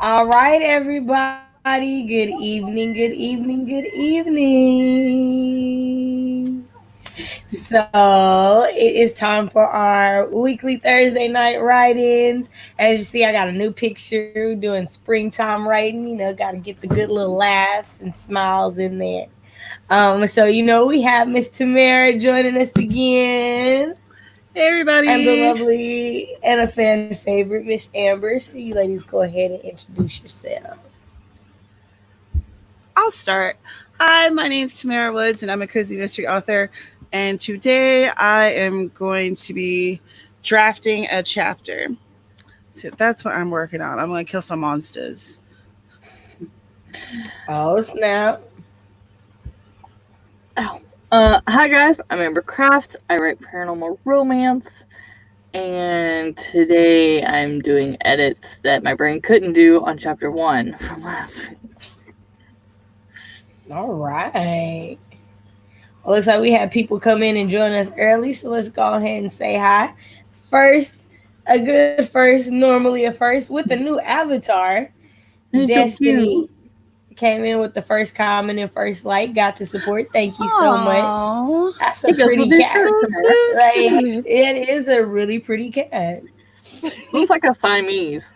All right, everybody. Good evening, good evening, good evening. So it is time for our weekly Thursday night write-ins. As you see, I got a new picture doing springtime writing. Got to get the good little laughs and smiles in there. So we have Miss Tamara joining us again. Hey, And the everybody. lovely and a fan favorite, Miss Amber. So you ladies go ahead and introduce yourselves. I'll start. Hi, my name's Tamara Woods, and I'm a cozy mystery author. And today I am going to be drafting a chapter. So that's what I'm working on. I'm going to kill some monsters. Oh, snap. Oh. Hi guys, I'm Amber Craft. I write paranormal romance, and today I'm doing edits that my brain couldn't do on chapter 1 from last week. All right. Well, looks like we had people come in and join us early, so let's go ahead and say hi. First, a good first, normally a first, with a new avatar. He's so Destiny cute. came in with the first comment and first like, got to support. Thank you so much. Aww. That's a He goes with pretty his cat. shirt. So Like, cute. it is a really pretty cat. Looks like a Siamese.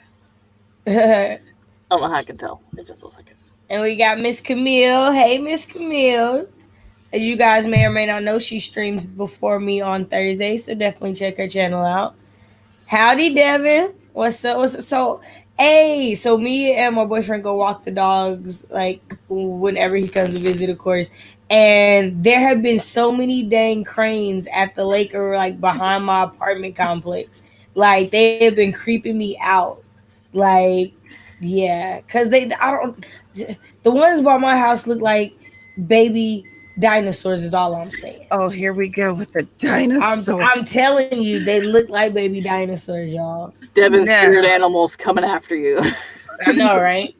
And I don't know how I can tell. It just looks like it. we got Miss Camille. Hey, Miss Camille. As you guys may or may not know, she streams before me on Thursday, so definitely check her channel out. Howdy, Devin. What's up? Hey, so me and my boyfriend go walk the dogs like whenever he comes to visit, of course. And there have been so many dang cranes at the lake or like behind my apartment complex. Like they have been creeping me out. Like, yeah, cause I don't. The ones by my house look like baby dinosaurs. Is all I'm saying. Oh, here we go with the I'm dinosaur. I'm telling you, they look like baby dinosaurs, y'all. Devin's spirit No. animals coming after you. I know, right?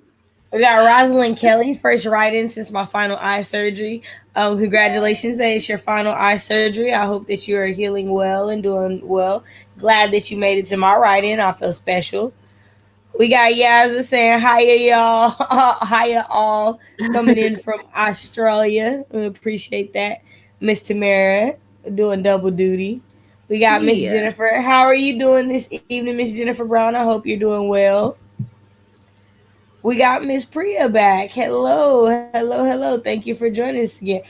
We got Rosalind Kelly, first write-in since my final eye surgery. Congratulations, that is your final eye surgery. I hope that you are healing well and doing well. Glad that you made it to my write-in. I feel special. We got Yazza saying hiya y'all, hiya all, coming in from Australia. We appreciate that. Miss Tamara doing double duty. We got Miss Yeah. Jennifer. How are you doing this evening, Miss Jennifer Brown? I hope you're doing well. We got Miss Priya back. Hello, hello, hello. Thank you for joining us again.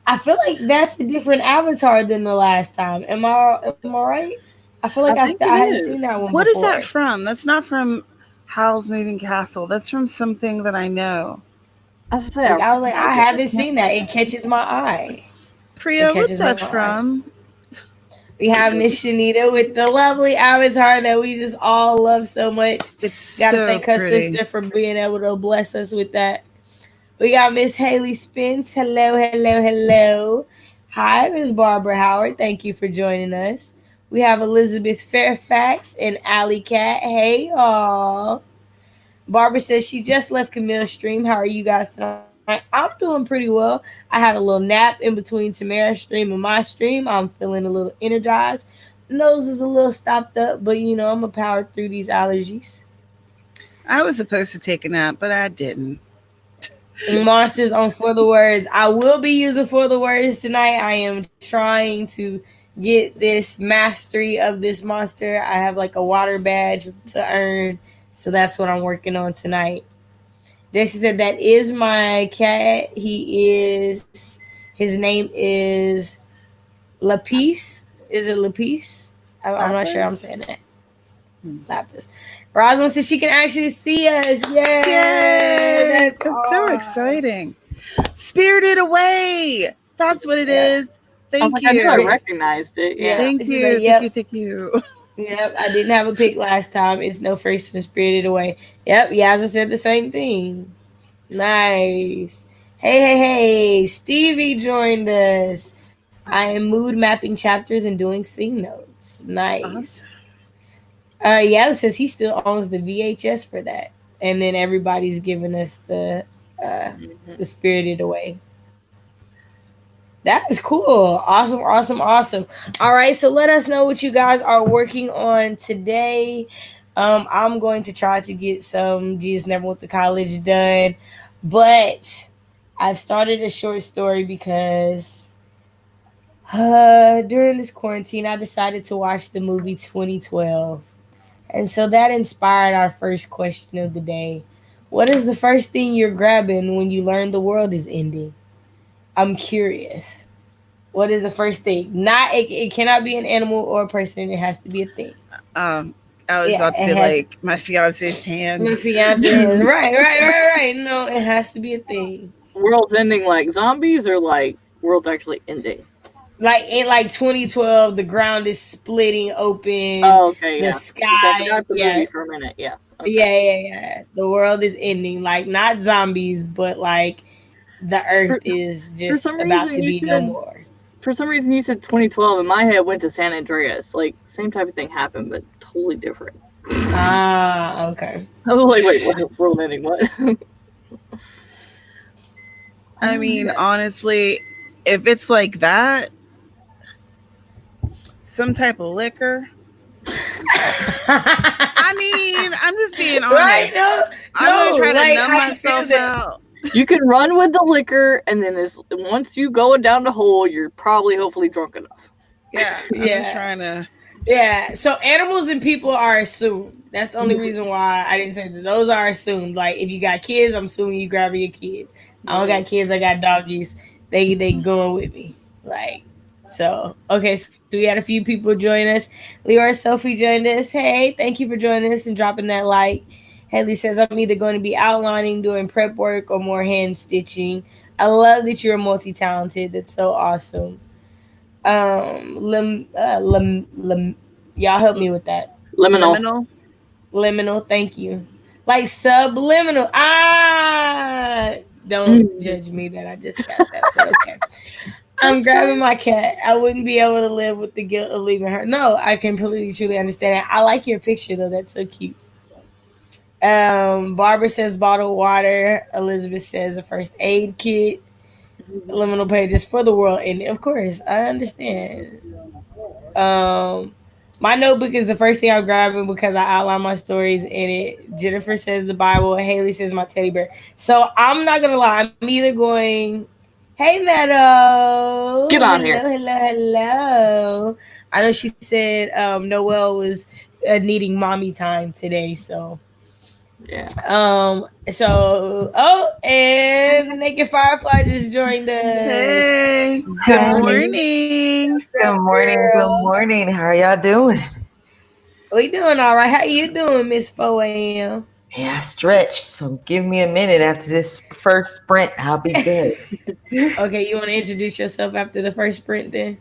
I feel like that's a different avatar than the last time. Am I right? I feel like I think I it hadn't seen is. that one What is before. that from? That's not from Howl's Moving Castle. That's from something that I know. I was gonna say I Like I was like, I recognize it, but haven't I can't seen that. think It of it. catches my eye. It Priya, what's catches my that eye. from? We have Miss Shanita with the lovely avatar that we just all love so much. It's Gotta so thank her pretty. sister for being able to bless us with that. We got Miss Haley Spence. Hello, hello, hello. Hi, Miss Barbara Howard. Thank you for joining us. We have Elizabeth Fairfax and Alley Cat. Hey, y'all. Barbara says she just left Camille's stream. How are you guys tonight? I'm doing pretty well. I had a little nap in between Tamara's stream and my stream. I'm feeling a little energized. Nose is a little stopped up, but I'm gonna power through these allergies. I was supposed to take a nap, but I didn't. Monsters on For the Words. I will be using For the Words tonight. I am trying to get this mastery of this monster. I have like a water badge to earn. So that's what I'm working on tonight. Desi said that is my cat. His name is Lapis. Is it Lapis? I'm not sure I'm Lapis? saying that. Hmm. Lapis. Rosalind says she can actually see us. Yay! Yay! That's That's so awesome. exciting. Spirited Away. That's what it Yeah. is. I was Thank like, I knew I you. This, recognized it. yeah. Yeah. Thank This is a you. Thank you. yep. Thank you. Yep. I didn't have a pick last time. It's no first from Spirited Away. Yep. Yaza said the same thing. Nice. Hey, hey, hey. Stevie joined us. I am mood mapping chapters and doing scene notes. Awesome. Nice. Yaza says he still owns the VHS for that. And then everybody's giving us uh, Mhm. the Spirited Away. That is cool. Awesome, awesome, awesome. All right, so let us know what you guys are working on today. I'm going to try to get some Jesus Never Went to College done, but I've started a short story because during this quarantine, I decided to watch the movie 2012. And so that inspired our first question of the day. What is the first thing you're grabbing when you learn the world is ending? I'm curious. What is the first thing? Not it cannot be an animal or a person. It has to be a thing. Um, I was Yeah, about to it be has like my fiance's hand. my fiance has right. No, it has to be a thing. World's ending like zombies or like world's actually ending? Like in like 2012, the ground is splitting open, Oh, okay, the yeah. Because I sky, forgot the yeah, movie for a minute. Yeah. Okay. yeah. The world is ending. Like not zombies, but like the earth For is for just some about reason to you be no said more. 2012, and my head went to San Andreas. Like same type of thing happened, but totally different. Ah, okay. I was like, wait, what? World ending? What? I mean, honestly, if it's like that, some type of liquor. I mean, I'm just being Right? honest. No, I'm gonna try to like numb I feel myself that. out. You can run with the liquor, and then once you go down the hole, you're probably hopefully drunk enough. Yeah, I'm just Yeah. trying to. Yeah, so animals and people are assumed. That's the only reason why I didn't say that. Those are assumed. Like if you got kids, I'm assuming you grabbing your kids. I don't got kids. I got doggies. They going with me. Like so. Okay, so we had a few people join us. Leora Sophie joined us. Hey, thank you for joining us and dropping that like. Haley says I'm either going to be outlining, doing prep work, or more hand stitching. I love that you're multi talented. That's so awesome. Y'all help me with that. Liminal. Liminal. Liminal, thank you. Like subliminal. Ah, don't judge me that I just got that, but okay. I'm That's grabbing fine. my cat. I wouldn't be able to live with the guilt of leaving her. No, I completely truly understand that. I like your picture though. That's so cute. Barbara says bottled water. Elizabeth says a first aid kit. Liminal pages for the world, and of course, I understand. Um, my notebook is the first thing I'm grabbing because I outline my stories in it. Jennifer says the Bible. Haley says my teddy bear. So I'm not gonna lie. I'm either going, "Hey Meadow, Get on here. hello." I know she said Noelle was needing mommy time today, so Yeah. and the Naked Firefly just joined us. Hey, good Hey, morning. What's up, good girl? morning. How are y'all doing? We doing all right. How you doing, Miss 4 a.m.? Yeah, I stretched, so give me a minute after this first sprint. I'll be good. Okay, you want to introduce yourself after the first sprint then?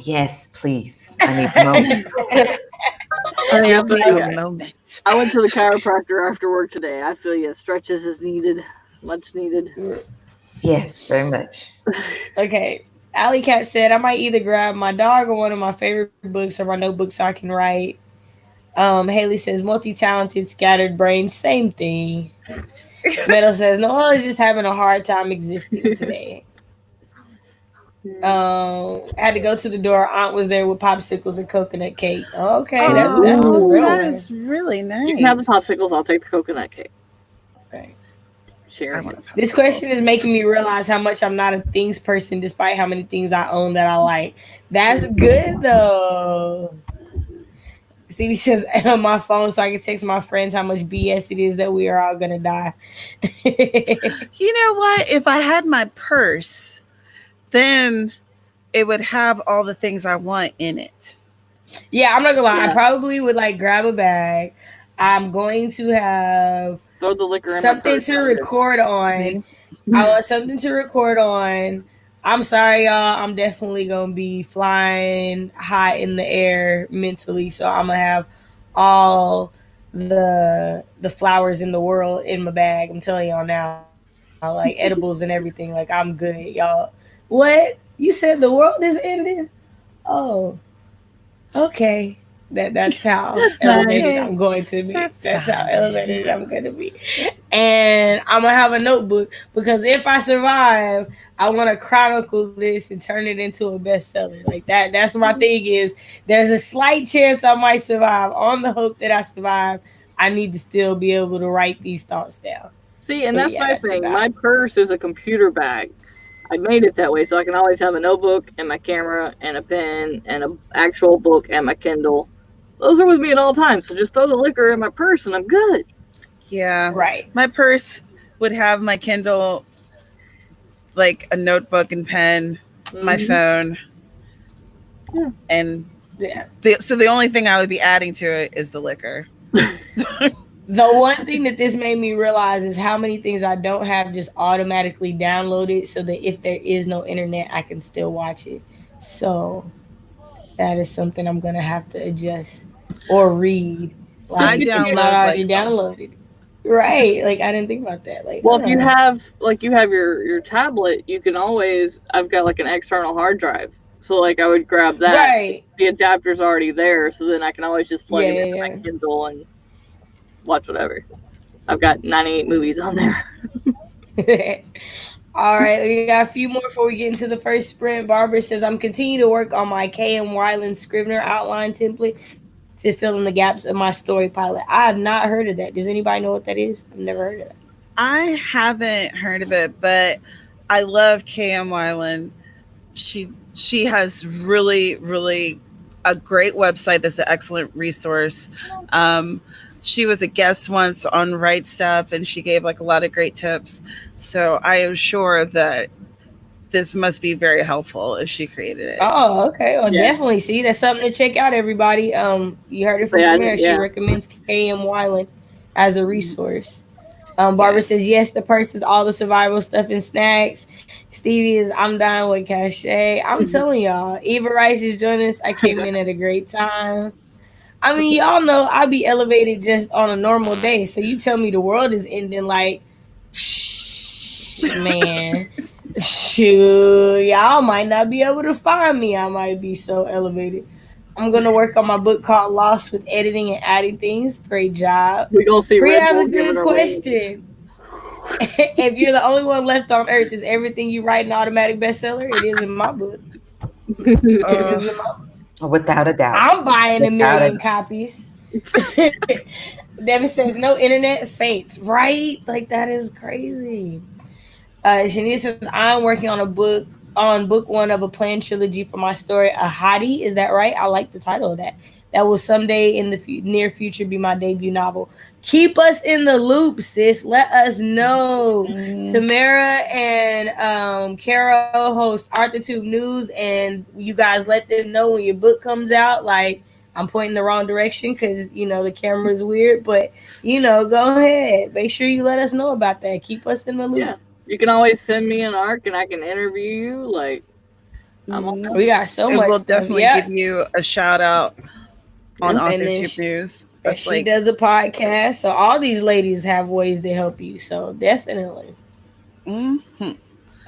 Yes, please. I need a moment. Honey, I Give feel me you. a moment. I went to the chiropractor after work today. I feel you. Stretches is needed. Much needed. Yes, very much. Okay. Alley Cat said I might either grab my dog or one of my favorite books or my notebook so I can write. Haley says multi-talented, scattered brain, same thing. Meadow says Noelle is just having a hard time existing today. Had to go to the door. Aunt was there with popsicles and coconut cake. Okay, that's a Oh, real that one. is really You can have the nice. popsicles. I'll take the coconut cake. Right. I Sharing want a it. This popsicle. question is making me realize how much I'm not a things person, despite how many things I own that I like. That's good though. Stevie says on my phone so I can text my friends how much BS it is that we are all gonna die. You know what? If I had my purse, then it would have all the things I want in it. Yeah, I'm not gonna lie. I Yeah. probably would like grab a bag. I'm going to have Throw the liquor in my something purse. to record on. See? I want something to record on. I'm sorry, y'all. I'm definitely gonna be flying high in the air mentally, so I'm gonna have all the flowers in the world in my bag. I'm telling y'all now, like edibles and everything. Like I'm good, y'all. What you said? The world is ending? Oh, okay. That's how elevated I'm going to be. That's That's how fine. elevated I'm going to be. And I'm going to have a notebook because if I survive, I want to chronicle this and turn it into a bestseller. Like that's my thing is there's a slight chance I might survive. On the hope that I survive, I need to still be able to write these thoughts down. See, and But that's yeah, my that's thing. about My it. purse is a computer bag. I made it that way so I can always have a notebook and my camera and a pen and an actual book and my Kindle. Those are with me at all times. So just throw the liquor in my purse and I'm good. Yeah. Right. My purse would have my Kindle, like a notebook and pen, my Mhm. phone, Yeah. and Yeah. so the only thing I would be adding to it is the liquor. The one thing that this made me realize is how many things I don't have just automatically downloaded so that if there is no internet, I can still watch it. So that is something I'm going to have to adjust or read. I Like, it's not download like already downloaded. Right. Like, I didn't think about that. Like, Well, if you have your tablet, you can always. I've got like an external hard drive, so like I would grab that. right. The adapter's already there, so then I can always just plug Yeah, it into yeah, my Kindle and watch whatever. I've got 98 movies on there. yeah. All right, we got a few more before we get into the first sprint. Barbara says, I'm continuing to work on my K.M. Wyland Scrivener outline template to fill in the gaps of my story pilot. I have not heard of that. Does anybody know what that is? I've never heard of that. I haven't heard of it, but I love KM Wyland. She has really a great website that's an excellent resource. She was a guest once on Right Stuff, and she gave like a lot of great tips. So I am sure that this must be very helpful if she created it. Oh, okay. Well, Yeah. definitely. See, that's something to check out, everybody. You heard it from Yeah, Tamara. She yeah. recommends K.M. Wyland as a resource. Barbara Yes. says, yes, the purse is all the survival stuff and snacks. Stevie is, I'm down with cachet. I'm telling y'all, Eva Rice just joined us. I came in at a great time. I mean, y'all know I be elevated just on a normal day. So you tell me the world is ending like, man, shoot, y'all might not be able to find me. I might be so elevated. I'm gonna work on my book called Lost with editing and adding things. Great job. We gonna see Priya Red has Bull a giving good her wings. question. If you're the only one left on earth, is everything you write an automatic bestseller? It is in my book. It is in my book. Without a doubt. I'm buying a Without million copies. Devin says no internet fates, right? Like that is crazy. Shanice says I'm working on book one of a planned trilogy for my story. A hottie, is that right? I like the title of that. That will someday in the near future be my debut novel. Keep us in the loop, sis. Let us know. Tamara and Carol host ArthurTube News, and you guys let them know when your book comes out. Like, I'm pointing the wrong direction because the camera's weird, but go ahead. Make sure you let us know about that. Keep us in the loop. Yeah. You can always send me an arc and I can interview you. Like, I'm on We got so It much will stuff. definitely Yeah. give you a shout out on And then AuthorTube News. That's she like, does a podcast, so all these ladies have ways to help you. So definitely. mhm.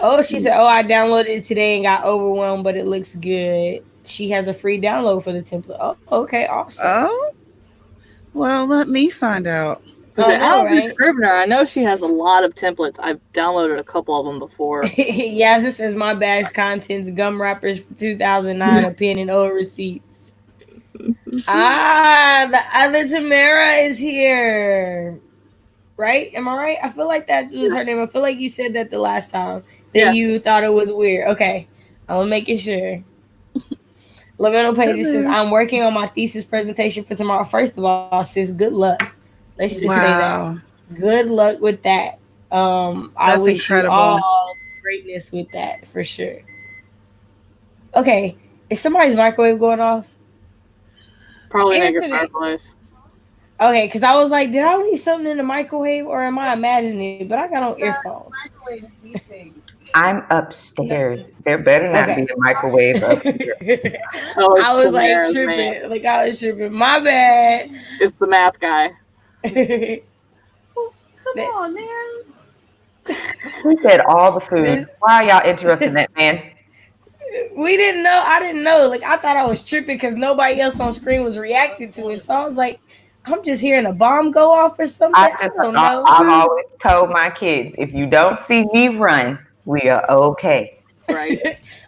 Oh, she said, "Oh, I downloaded it today and got overwhelmed, but it looks good." She has a free download for the template. Oh, okay, awesome. Oh, well, let me find out. I I know, don't do right? Scrivener. I know she has a lot of templates. I've downloaded a couple of them before. Yes, it says my bag's contents: gum wrappers for 2009, a pen, and old receipts. The other Tamara is here. Right? Am I right? I feel like that was her name. I feel like you said that the last time that Yeah. you thought it was weird. Okay. I'm making sure. Lavendel Page says, I'm working on my thesis presentation for tomorrow. First of all, sis, good luck. Let's just say that. Good luck with that. I That's wish incredible. you all greatness with that for sure. Okay. Is somebody's microwave going off? Probably make Anthony. your fireplace. Okay, because I was like, did I leave something in the microwave or am I imagining it? But I got on earphones. I'm upstairs. There better not be a microwave up here. Oh, it's I was like Tamara's tripping. man. Like I was tripping. My bad. It's the math guy. Come on, man. He said all the food. Why are y'all interrupting that man? We didn't know. I didn't know. Like I thought I was tripping because nobody else on screen was reacting to it. So I was like, I'm just hearing a bomb go off or something. I don't know. I've always told my kids, if you don't see me run, we are okay. Right.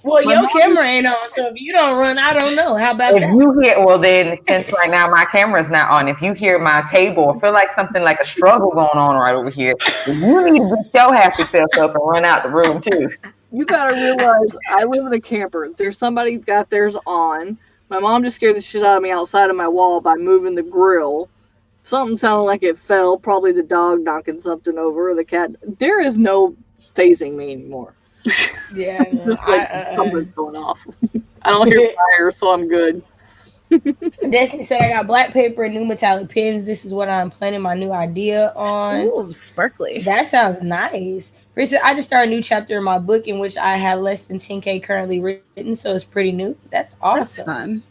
Well, My your mom camera ain't on, so if you don't run, I don't know. How about If that? you hear, well, then since right now my camera's not on, if you hear my table or feel like something like a struggle going on right over here, you need to get your happy self up and run out the room too. You gotta realize I live in a camper. There's somebody got theirs on. My mom just scared the shit out of me outside of my wall by moving the grill. Something sounded like it fell, probably the dog knocking something over or the cat. There is no phasing me anymore. Yeah, Just like something's going off. I don't hear fire, so I'm good. Destiny said I got black paper and new metallic pens. This is what I'm planning my new idea on. Ooh, sparkly. That sounds nice. Risa, I just started a new chapter in my book in which I have less than 10K currently written, so it's pretty new. That's awesome. That's fun.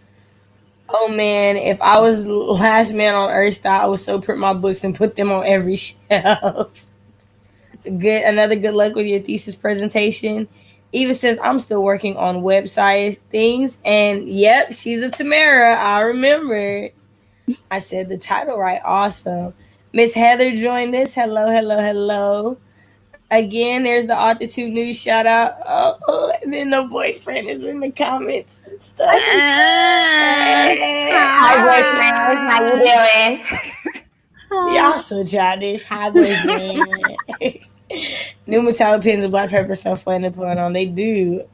Oh man, if I was the last man on earth, I would so print my books and put them on every shelf. Another good luck with your thesis presentation. Eva says I'm still working on website things, and yep, she's a Tamara. I remember. I said the title right. Awesome. Miss Heather joined us. Hello, hello, hello. Again, there's the Altitude News shout out. Oh, and then the boyfriend is in the comments and stuff. Hi, boyfriend. How you doing? Y'all so childish. Hi, boyfriend. New metallic pens and black pepper so fun to put on. They do.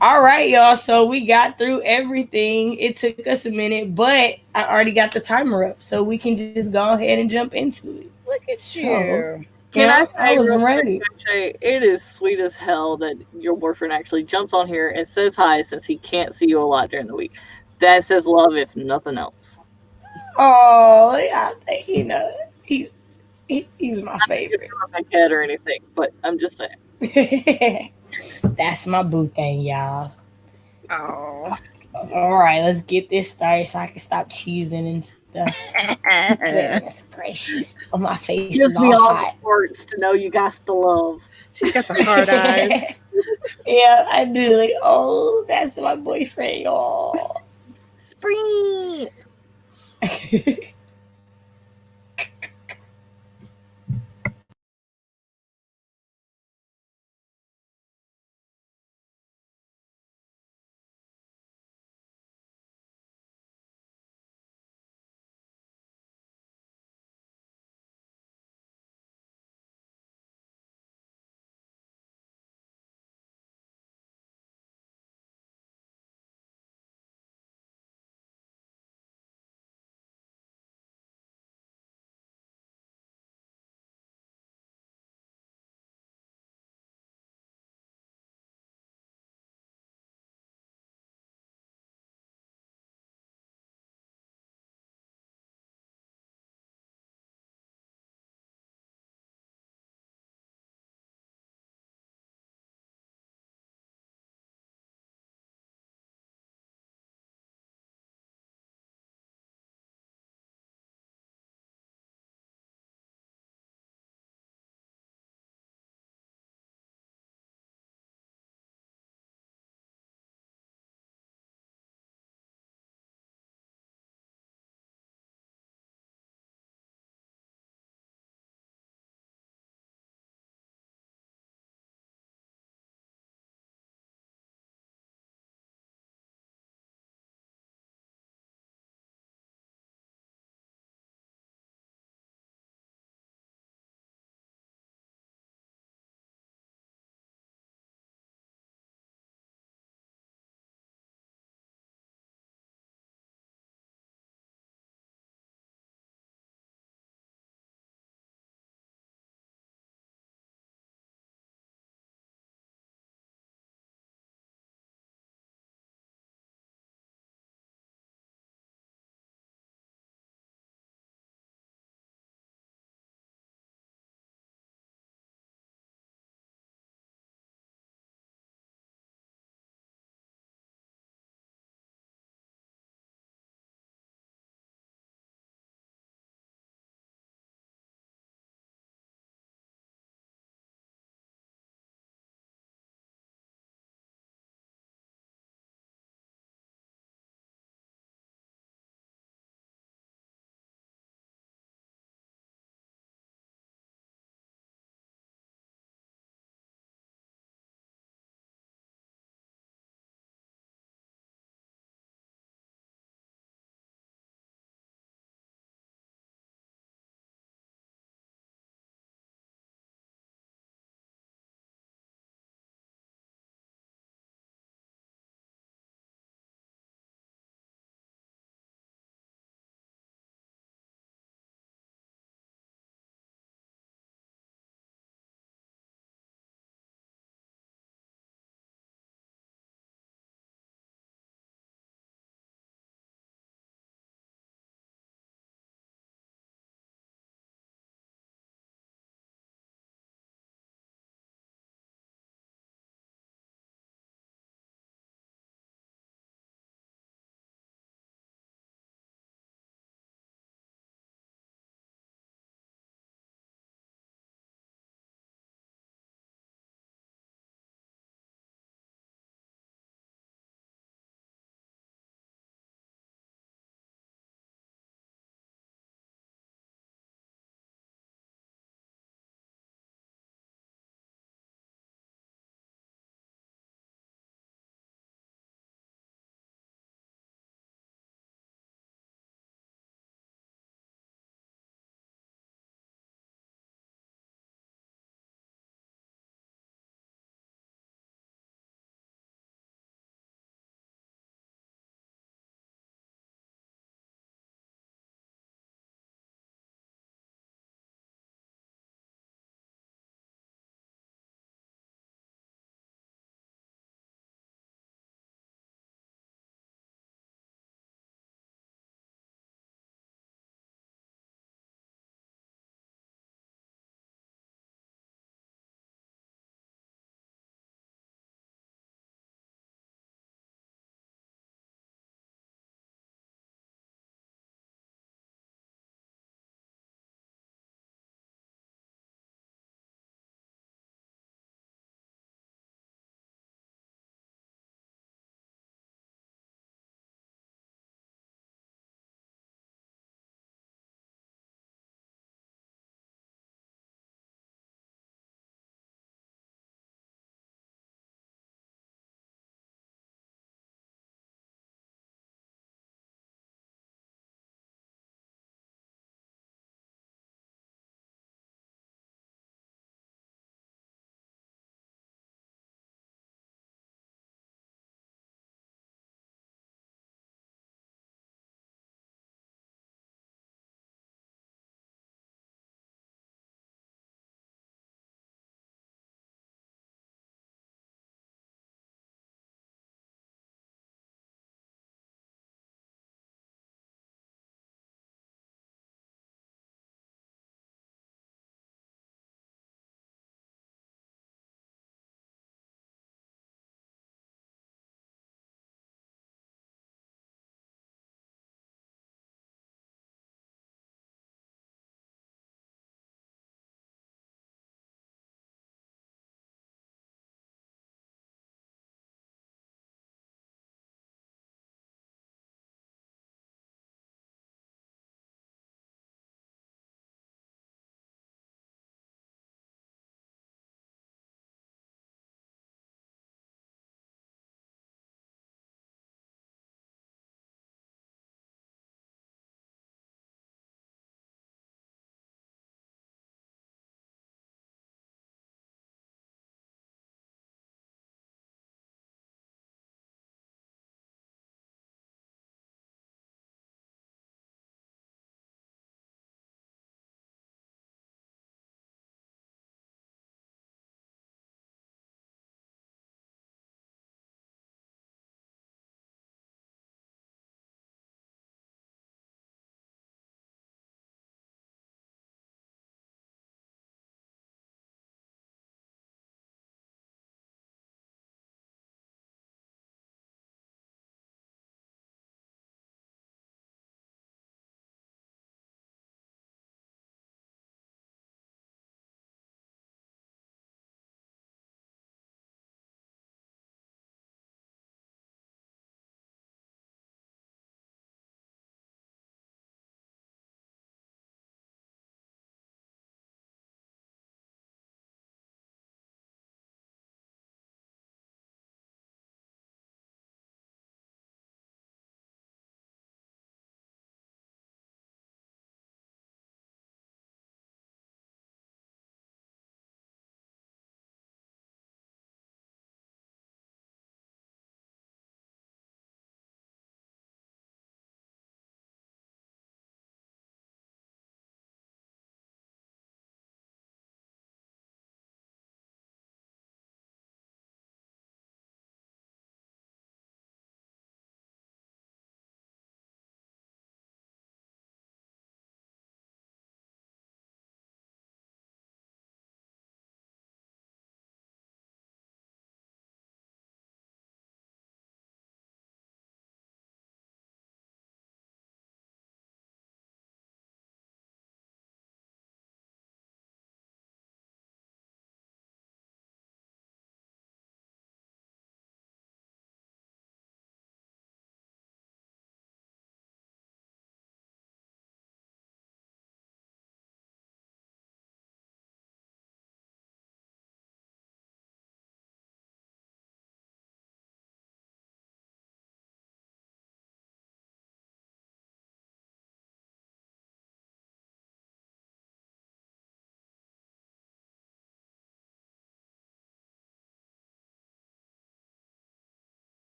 All right, y'all. So we got through everything. It took us a minute, but I already got the timer up, so we can just go ahead and jump into it. Look at So, you. Can I say was real ready. quick, Shay, it is sweet as hell that your boyfriend actually jumps on here and says hi since he can't see you a lot during the week. That says love, if nothing else. Oh, yeah, you know, he's my Not to favorite. get on my head or anything, but I'm just saying. That's my boo thing, y'all. Oh. All right, let's get this started so I can stop cheesing and stuff. Goodness gracious. Oh, my face Gives is me all all hot. the words to know you got the love. She's got the hard eyes. Yeah, I do. Like, oh, that's my boyfriend, y'all. Spring.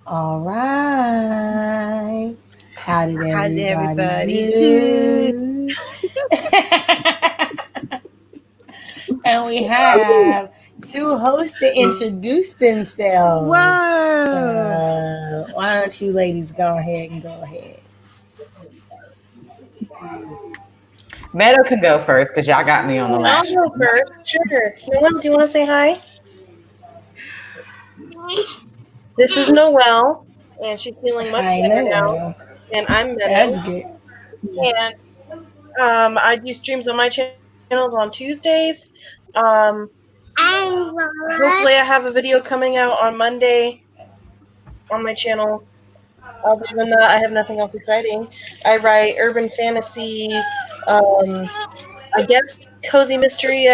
All right. How did How did everybody everybody do? And we have two hosts to introduce themselves. Whoa! So why don't you ladies go ahead and go ahead? Meadow can go first because y'all got me on the I'll last. go first. Sure. Noel, do you want to say hi? This is Noelle, and she's feeling much I better now. know. And I'm That's Meadow. good. And I do streams on my channels on Tuesdays. Hopefully, I have a video coming out on Monday on my channel. Other than that, I have nothing else exciting. I write urban fantasy, I guess cozy mystery.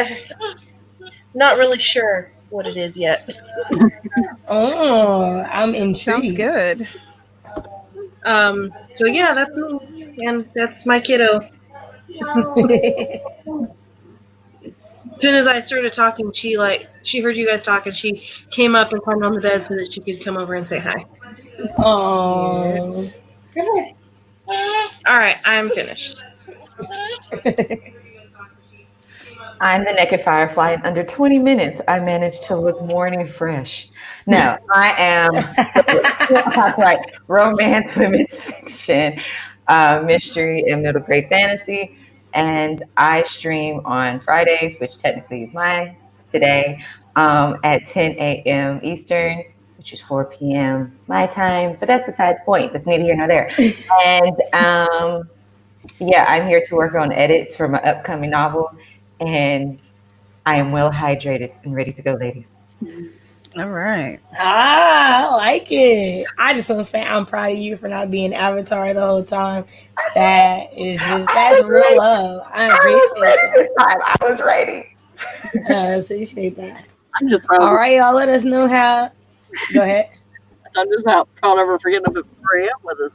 Not really sure what it is yet. Oh, I'm intrigued. Sounds good. So yeah, that's me, and that's my kiddo. As soon as I started talking, she heard you guys talking. She came up and climbed on the bed so that she could come over and say hi. Oh. All right, I'm finished. I'm the naked firefly. In under 20 minutes, I managed to look morning fresh. No, I am that's right, romance, women's fiction, mystery, and middle grade fantasy. And I stream on Fridays, which technically is my today, at 10 a.m. Eastern, which is 4 p.m. my time. But that's beside the point. That's neither here nor there. And yeah, I'm here to work on edits for my upcoming novel, and I am well hydrated and ready to go, ladies. All right. I like it. I just want to say I'm proud of you for not being Avatar the whole time. That's real love. I appreciate I was ready. that. I appreciate that. I'm just proud. All right, y'all. Let us know how. Go ahead. I'm just proud of her for getting up at 4 a.m. with us.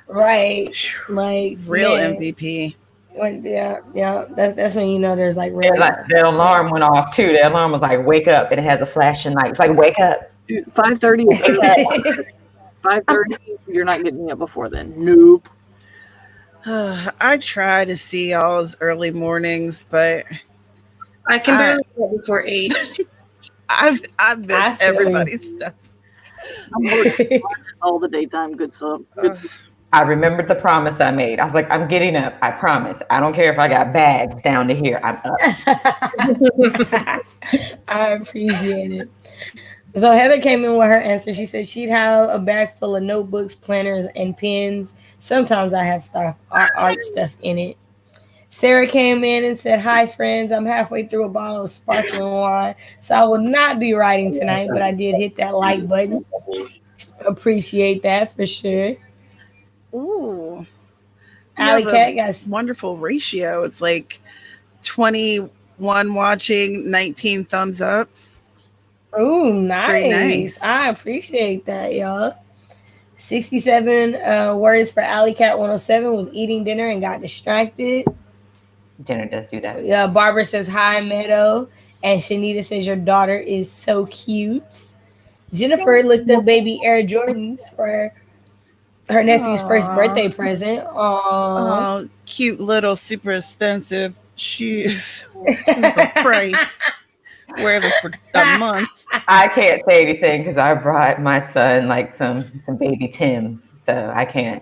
Right, like Real man, MVP. yeah. That's when you know there's like real. And like the alarm went off too. The alarm was like, "Wake up!" and it has a flashing light. It's like, "Wake up!" Dude, 5:30. 5:30. You're not getting me up before then. Nope. I try to see y'all's early mornings, but I can barely get before 8. I miss I feel everybody's stuff. I'm working all the daytime. Good stuff. I remembered the promise I made. I was like, "I'm getting up. I promise. I don't care if I got bags down to here. I'm up." I appreciate it. So Heather came in with her answer. She said she'd have a bag full of notebooks, planners, and pens. Sometimes I have art stuff in it. Sarah came in and said, "Hi, friends. I'm halfway through a bottle of sparkling wine, so I will not be writing tonight, but I did hit that like button. Appreciate that for sure." Ooh. Alley Cat got wonderful ratio. It's like 21 watching, 19 thumbs ups. Ooh, nice. Nice. I appreciate that, y'all. 67 words for Alley Cat 107 was eating dinner and got distracted. Dinner does do that. Yeah, Barbara says, "Hi, Meadow." And Shanita says, "Your daughter is so cute." Jennifer looked up baby Air Jordans for her nephew's first birthday present. Aww. Oh, cute little super expensive shoes. For price. Wear them for a month. I can't say anything because I brought my son like some baby Tims, so I can't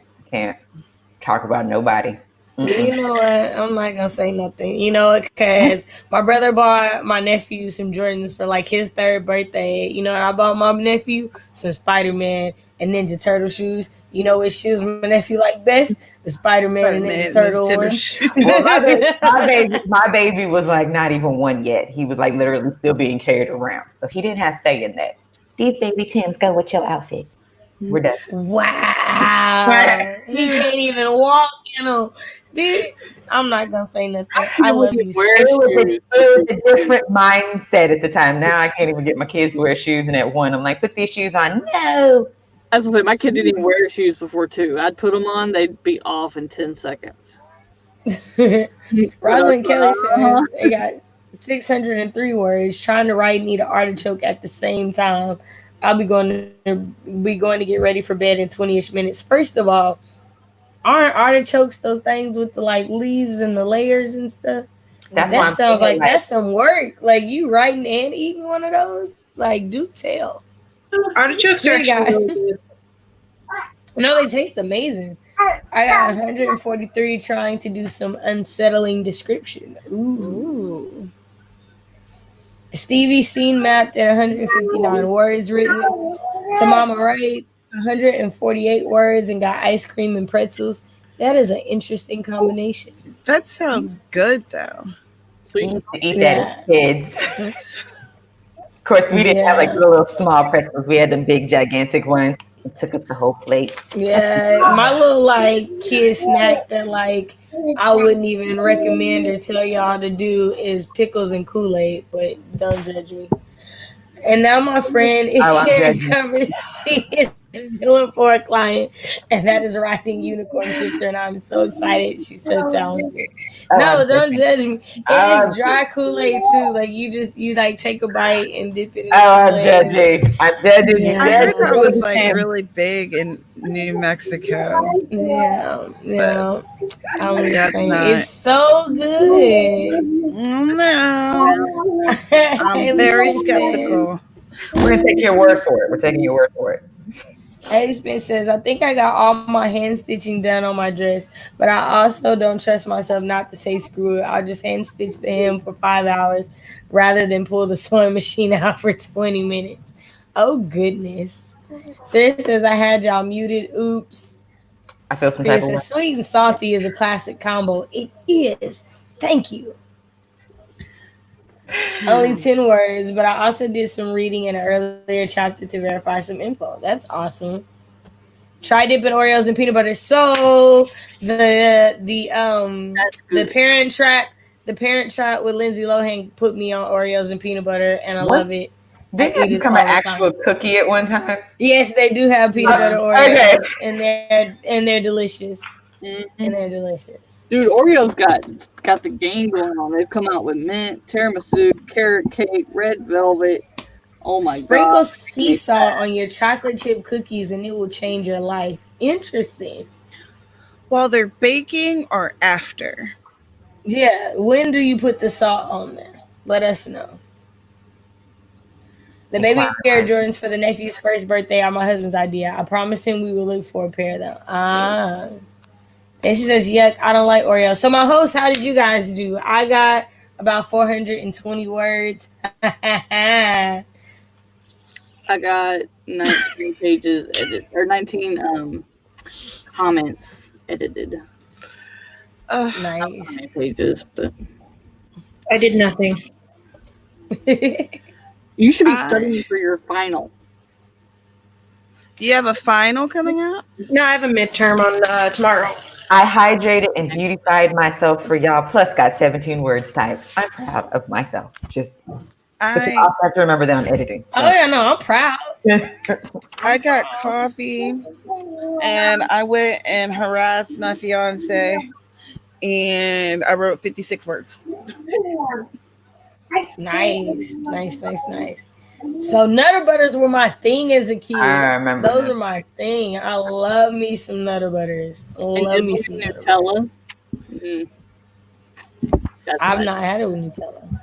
talk about nobody. You know what? I'm not gonna say nothing. You know, because my brother bought my nephew some Jordans for like his 3rd birthday. You know, I bought my nephew some Spider-Man and Ninja Turtle shoes. You know what shoes my nephew like best? The Spider-Man and Ninja Turtle ones. Well, my baby was like not even 1 yet. He was like literally still being carried around, so he didn't have say in that. These baby Tims go with your outfit. We're done. Wow. He can't even walk, you know. Dude, I'm not gonna say nothing. I love you. It was a different mindset at the time. Now I can't even get my kids to wear shoes, and at 1, I'm like, "Put these shoes on." No. I was gonna say, my kid didn't even wear shoes before 2. I'd put them on, they'd be off in 10 seconds. Rosalind Kelly said they got 603 words. Trying to write need an artichoke at the same time. I'll be going to get ready for bed in 20ish minutes. First of all, aren't artichokes those things with the like leaves and the layers and stuff? That's why That I'm sounds thinking like like, that's some work. Like you writing and eating one of those? Like do tell. Artichokes are We actually got really good. no, they taste amazing. I got 143 trying to do some unsettling description. Ooh. Ooh. Stevie scene mapped at 159 words written. To Mama writes 148 words and got ice cream and pretzels. That is an interesting combination. That sounds good though. we Sweet. used to eat that Yeah. as kids. That's Of course, we didn't have like Yeah. the little small pretzels. We had the big, gigantic ones. It took up the whole plate. Yeah. My little like kid snack that like I wouldn't even recommend or tell y'all to do is pickles and Kool-Aid, but don't judge me. And now my friend is Oh, I'm sharing judging. coverage she is doing for a client, and that is writing Unicorn Shifter, and I'm so excited. She's so talented. Oh, I'm No, don't judging. judge me. Oh, It is I'm, dry Kool-Aid too. Like you like take a bite and dip it in oh, the I'm Kool-Aid. judging. I'm judging. You I judging heard that was like Yeah. him. really big in New Mexico, Yeah. but Yeah. I'm I just guess saying. not. It's so good. No, I'm Haley very Smith says, skeptical. We're gonna take your word for it. We're taking your word for it. Haley Smith says, I think I got all my hand stitching done on my dress, but I also don't trust myself not to say screw it. I'll just hand stitch the hem for 5 hours rather than pull the sewing machine out for 20 minutes. Oh, goodness. Sarah says, I had y'all muted. Oops. I feel some Priya type of says, way. sweet and salty is a classic combo. It is. Thank you. Only 10 words, but I also did some reading in an earlier chapter to verify some info. That's awesome. Try dipping Oreos in peanut butter. So That's the good. parent trap with Lindsay Lohan put me on Oreos and peanut butter, and I What? love it. I Didn't that eat it become an all the actual time. cookie at one time? Yes, they do have peanut butter Okay. Oreos, and they're delicious. Hmm. And they're delicious. Dude, Oreo's got the game going on. They've come out with mint, tiramisu, carrot cake, red velvet. Oh my god, Sprinkle making sea me salt sad. on your chocolate chip cookies, and it will change your life. Interesting. While they're baking or after? Yeah. When do you put the salt on there? Let us know. The baby Inquiring Air minds. Jordans for the nephew's first birthday are my husband's idea. I promised him we will look for a pair of them. Ah. And she says, yuck, I don't like Oreos. So my host, how did you guys do? I got about 420 words. I got 19 pages edited, or 19 comments edited. Uh, Not that Nice. many pages, but I did nothing. you should be I- studying for your final. you have a final coming up? No, I have a midterm on tomorrow. I hydrated and beautified myself for y'all, plus got 17 words typed. I'm proud of myself. But you I also have to remember that I'm editing. Oh, So. yeah, no, I'm proud. I got coffee and I went and harassed my fiance and I wrote 56 words. Nice. So Nutter Butters were my thing as a kid. I remember Those that. were my thing. I love me some Nutter Butters. And Love did me with some Nutter Nutella. Butters. That's I've my not had it with Nutella.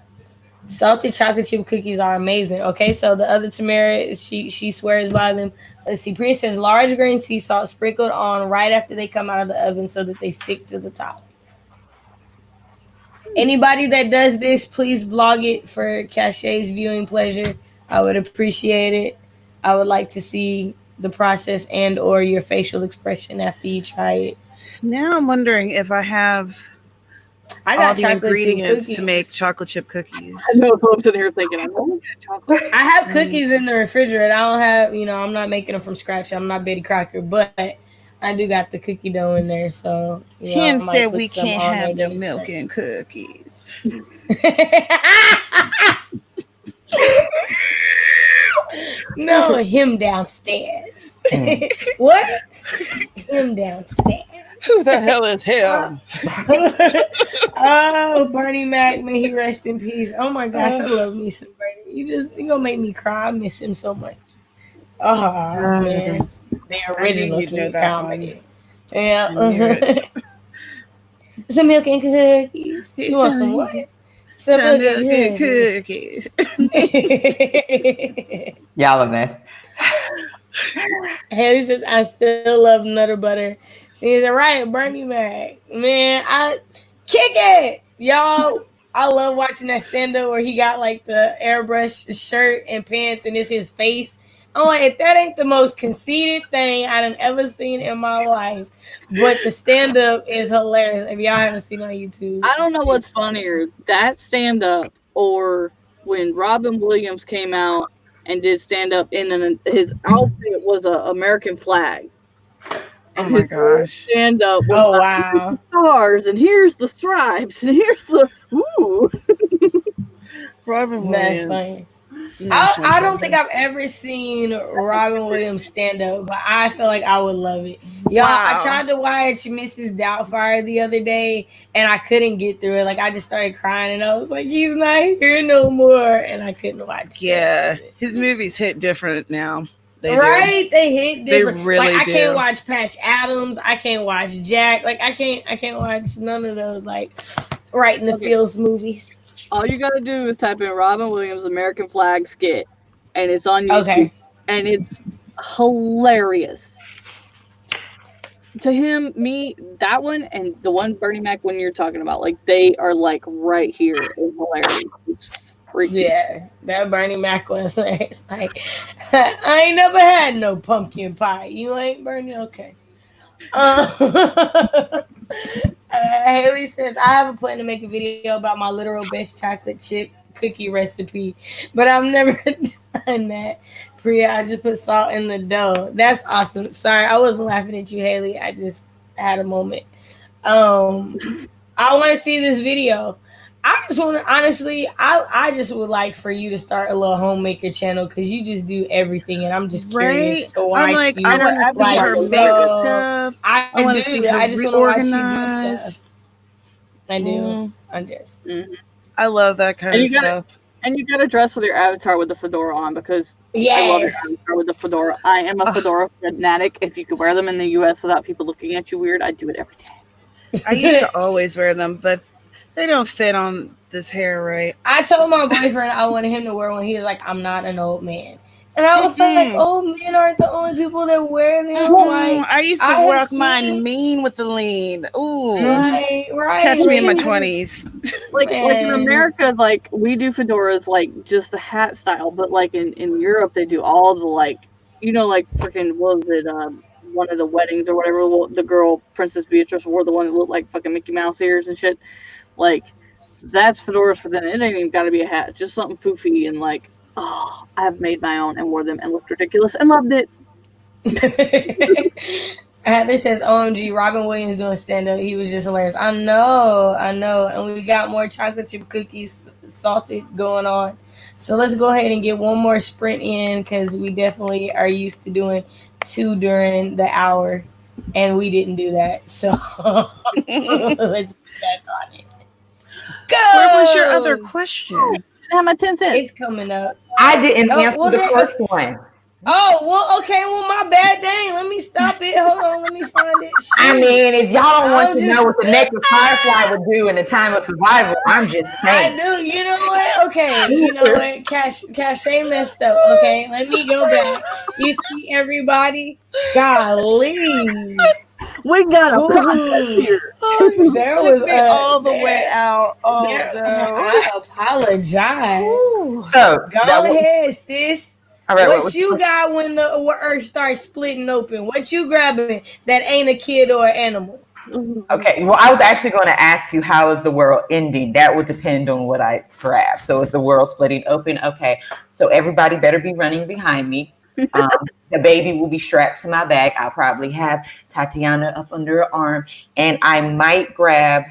Salted chocolate chip cookies are amazing. Okay, so the other Tamara, she swears by them. Let's see. Priya says large grain sea salt sprinkled on right after they come out of the oven so that they stick to the tops. Anybody that does this, please vlog it for Cachet's viewing pleasure. I would appreciate it. I would like to see the process and or your facial expression after you try it. Now I'm wondering if I have I all got the chocolate chip ingredients cookies. to make chocolate chip cookies. I know, so I'm sitting here thinking, I know it's chocolate. I have cookies in the refrigerator. I don't have, I'm not making them from scratch. I'm not Betty Crocker, but I do got the cookie dough in there. So, Him I might said put we some can't on have there no milk and cookies. No, him downstairs. What? Him downstairs. Who the hell is him? Oh, Bernie Mac, may he rest in peace. Oh my gosh, I love me some Bernie. You gonna make me cry. I miss him so much. Oh man, the I knew original you'd know cute that one. comedy. I knew it. Yeah. Some milk and cookies. You want some what? Some Some milk and milk and cookies. cookies. Y'all a mess. Haley says, I still love Nutter Butter. She's right, Bernie Mac. Man, I kick it. Y'all, I love watching that stand up where he got like the airbrush shirt and pants and it's his face. I'm like, if that ain't the most conceited thing I done ever seen in my life. But the stand up is hilarious. If y'all haven't seen it on YouTube, I don't know what's it's funny. funnier, that stand up or when Robin Williams came out and did stand up and his outfit was a American flag. Oh And my his whole gosh. stand up was Oh like, wow. stars and here's the stripes and here's the ooh. Robin That's Williams. funny. National I don't think treasure. I've ever seen Robin Williams stand up, but I feel like I would love it. Y'all, I Wow. tried to watch Mrs. Doubtfire the other day and I couldn't get through it. Like I just started crying and I was like, he's not here no more. And I couldn't watch the rest Yeah, of it. his movies hit different now. They Right? They hit They different. really like I do. can't watch Patch Adams. I can't watch Jack. Like I can't watch none of those like right in the Okay. fields movies. All you gotta do is type in Robin Williams American flag skit and it's on YouTube. Okay. And it's hilarious. To him, me, that one and the one Bernie Mac when you're talking about, like they are like right here and hilarious. It's freaky. Yeah, that Bernie Mac was like, I ain't never had no pumpkin pie. You ain't Bernie? Okay. Haley says, I have a plan to make a video about my literal best chocolate chip cookie recipe, but I've never done that. Priya, I just put salt in the dough. That's awesome. Sorry, I wasn't laughing at you, Haley. I just had a moment. I want to see this video. I just want to honestly, I just would like for you to start a little homemaker channel because you just do everything, and I'm just curious to watch I'm like, you. I want to see like, her so- make stuff. I want to do. see her I just want to watch you do reorganize. stuff. I do. I'm just. I love that kind And of you gotta- stuff. And you gotta dress with your avatar with the fedora on because I love your Yes. avatar with the fedora. I am a fedora fanatic. If you could wear them in the US without people looking at you weird, I'd do it every day. I used to always wear them, but they don't fit on this hair right. I told my boyfriend I wanted him to wear one. He was like, I'm not an old man. And I was like, old men aren't the only people that wear them. Like, I used to I have rock mine seen- mean with the lean. Ooh. Right. Catch me in my Like, 20s. Like in Man. America, like we do fedoras like just the hat style, but like in Europe they do all the like like freaking what was it, one of the weddings or whatever, the girl Princess Beatrice wore the one that looked like fucking Mickey Mouse ears and shit. Like that's fedoras for them. It ain't even gotta be a hat, just something poofy and like I've made my own and wore them and looked ridiculous and loved it. Heather says, OMG, Robin Williams doing stand up. He was just hilarious. I know. And we got more chocolate chip cookies salted going on. So let's go ahead and get one more sprint in because we definitely are used to doing 2 during the hour. And we didn't do that. So let's get back on it. Go! Where was your other question? I have my 10 cents. It's coming up. I didn't Oh, answer well, the then- first one. Oh, well, okay. Well, my bad. Dang. Let me stop it. Hold on. Let me find it. I Shit. mean, if y'all don't want I'm to just- know what the naked firefly would do in a time of survival, I'm just I saying. do. You know what? Okay. You know what? Cache messed up. Okay. Let me go back. You see everybody? Golly. We got a Ooh. process here. There Took was me all the way out. Oh, there- no. I apologize. Ooh. So, Go ahead, sis. all right, What you got when the earth starts splitting open? What you grabbing that ain't a kid or an animal? Okay, well, I was actually going to ask you, how is the world ending? That would depend on what I grab. So is the world splitting open? Okay, so everybody better be running behind me. The baby will be strapped to my back. I'll probably have Tatiana up under her arm, and I might grab...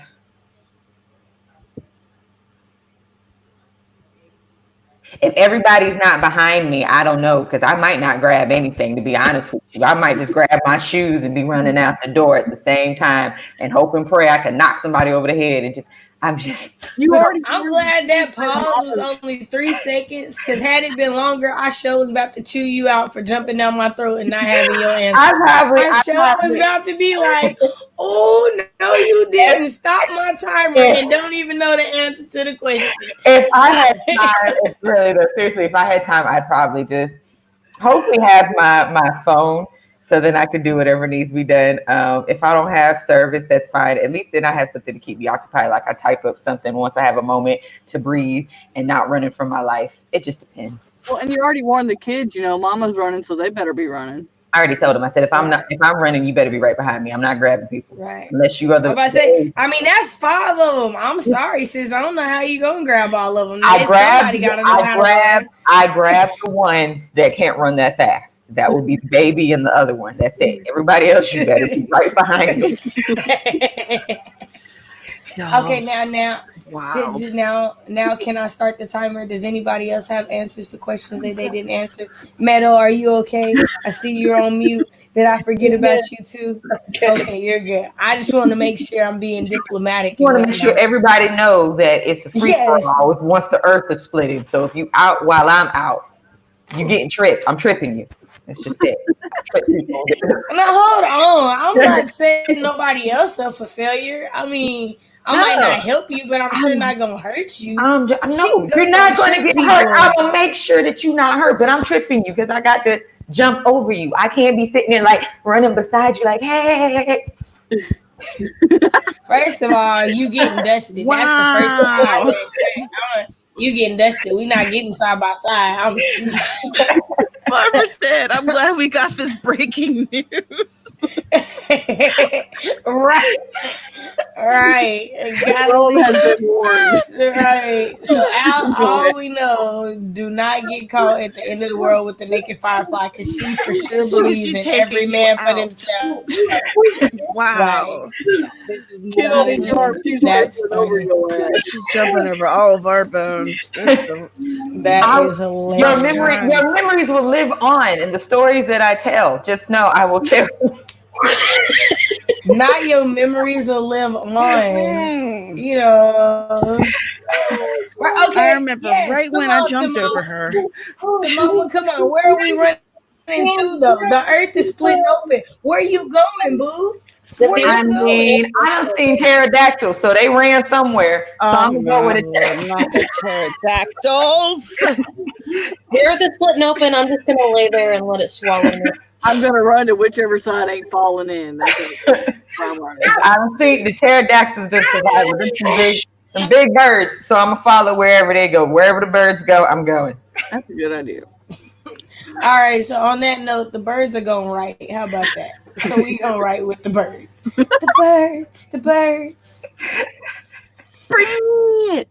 If everybody's not behind me, I don't know, because I might not grab anything, to be honest with you. I might just grab my shoes and be running out the door at the same time and hope and pray I can knock somebody over the head and just, I'm just. You already. I'm glad that pause was only 3 seconds, because had it been longer, I sure was about to chew you out for jumping down my throat and not having your answer. I sure was about to be like, oh, no, you didn't. Stop my timer and don't even know the answer to the question. If I had time, really though, seriously, if I had time, I'd probably just hopefully have my phone so then I could do whatever needs to be done. If I don't have service, that's fine. At least then I have something to keep me occupied. Like I type up something once I have a moment to breathe and not running from my life. It just depends. Well, and you already warned the kids, Mama's running, so they better be running. I already told them. I said, if I'm running, you better be right behind me. I'm not grabbing people. Right. Unless you are the. I'm about to say, I mean, that's 5 of them. I'm sorry, sis. I don't know how you gonna grab all of them. I grab the ones that can't run that fast. That would be the baby and the other one. That's it. Everybody else, you better be right behind me. Okay, now. Wow. Now, can I start the timer? Does anybody else have answers to questions that they didn't answer? Meadow, are you okay? I see you're on mute. Did I forget about you too? Okay, you're good. I just want to make sure I'm being diplomatic. I want to make sure everybody knows that it's a free for all once the earth is splitting. So if you out while I'm out, you getting tripped. I'm tripping you. That's just it. Now hold on. I'm not setting nobody else up for failure. I mean, I might not help you, but I'm sure not gonna hurt you. No, you're not gonna get hurt. I'm gonna make sure that you're not hurt, but I'm tripping you because I got to jump over you. I can't be sitting there like running beside you like, hey. First of all, you getting dusted. Wow. That's the first thing I think. You getting dusted. We're not getting side by side. Barbara said, I'm glad we got this breaking news. Right. Right. So all we know, do not get caught at the end of the world with the naked firefly, because she for sure believes in every man for themselves. Wow. Right. That's funny. She's jumping over all of our bones. That is hilarious. Your memories will live on in the stories that I tell. Just know I will tell. Not your memories will live on. You know. Okay. I remember when I jumped over her. Mama, come on. Where are we running into though? The earth is splitting open. Where are you going, boo? I don't seen pterodactyls, so they ran somewhere. So I'm gonna go with it. Not the pterodactyls. Here the splitting open. I'm just gonna lay there and let it swallow me. I'm gonna run to whichever side ain't falling in. That's it. I don't think the pterodactyls that survive. Some big birds, so I'm gonna follow wherever they go. Wherever the birds go, I'm going. That's a good idea. All right, so on that note, the birds are going right. How about that? So we going right with the birds. The birds. Bring it.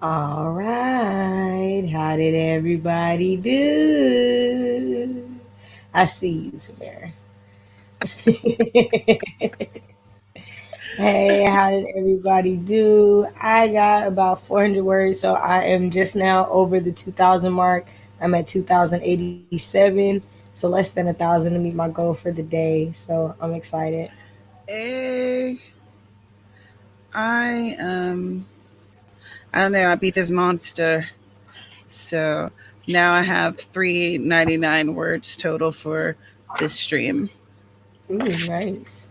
All right. How did everybody do? I see you, Samara. Hey, how did everybody do? I got about 400 words, so I am just now over the 2,000 mark. I'm at 2,087, so less than 1,000 to meet my goal for the day. So I'm excited. Eh, I I don't know. I beat this monster, so now I have 399 words total for this stream. Ooh, nice.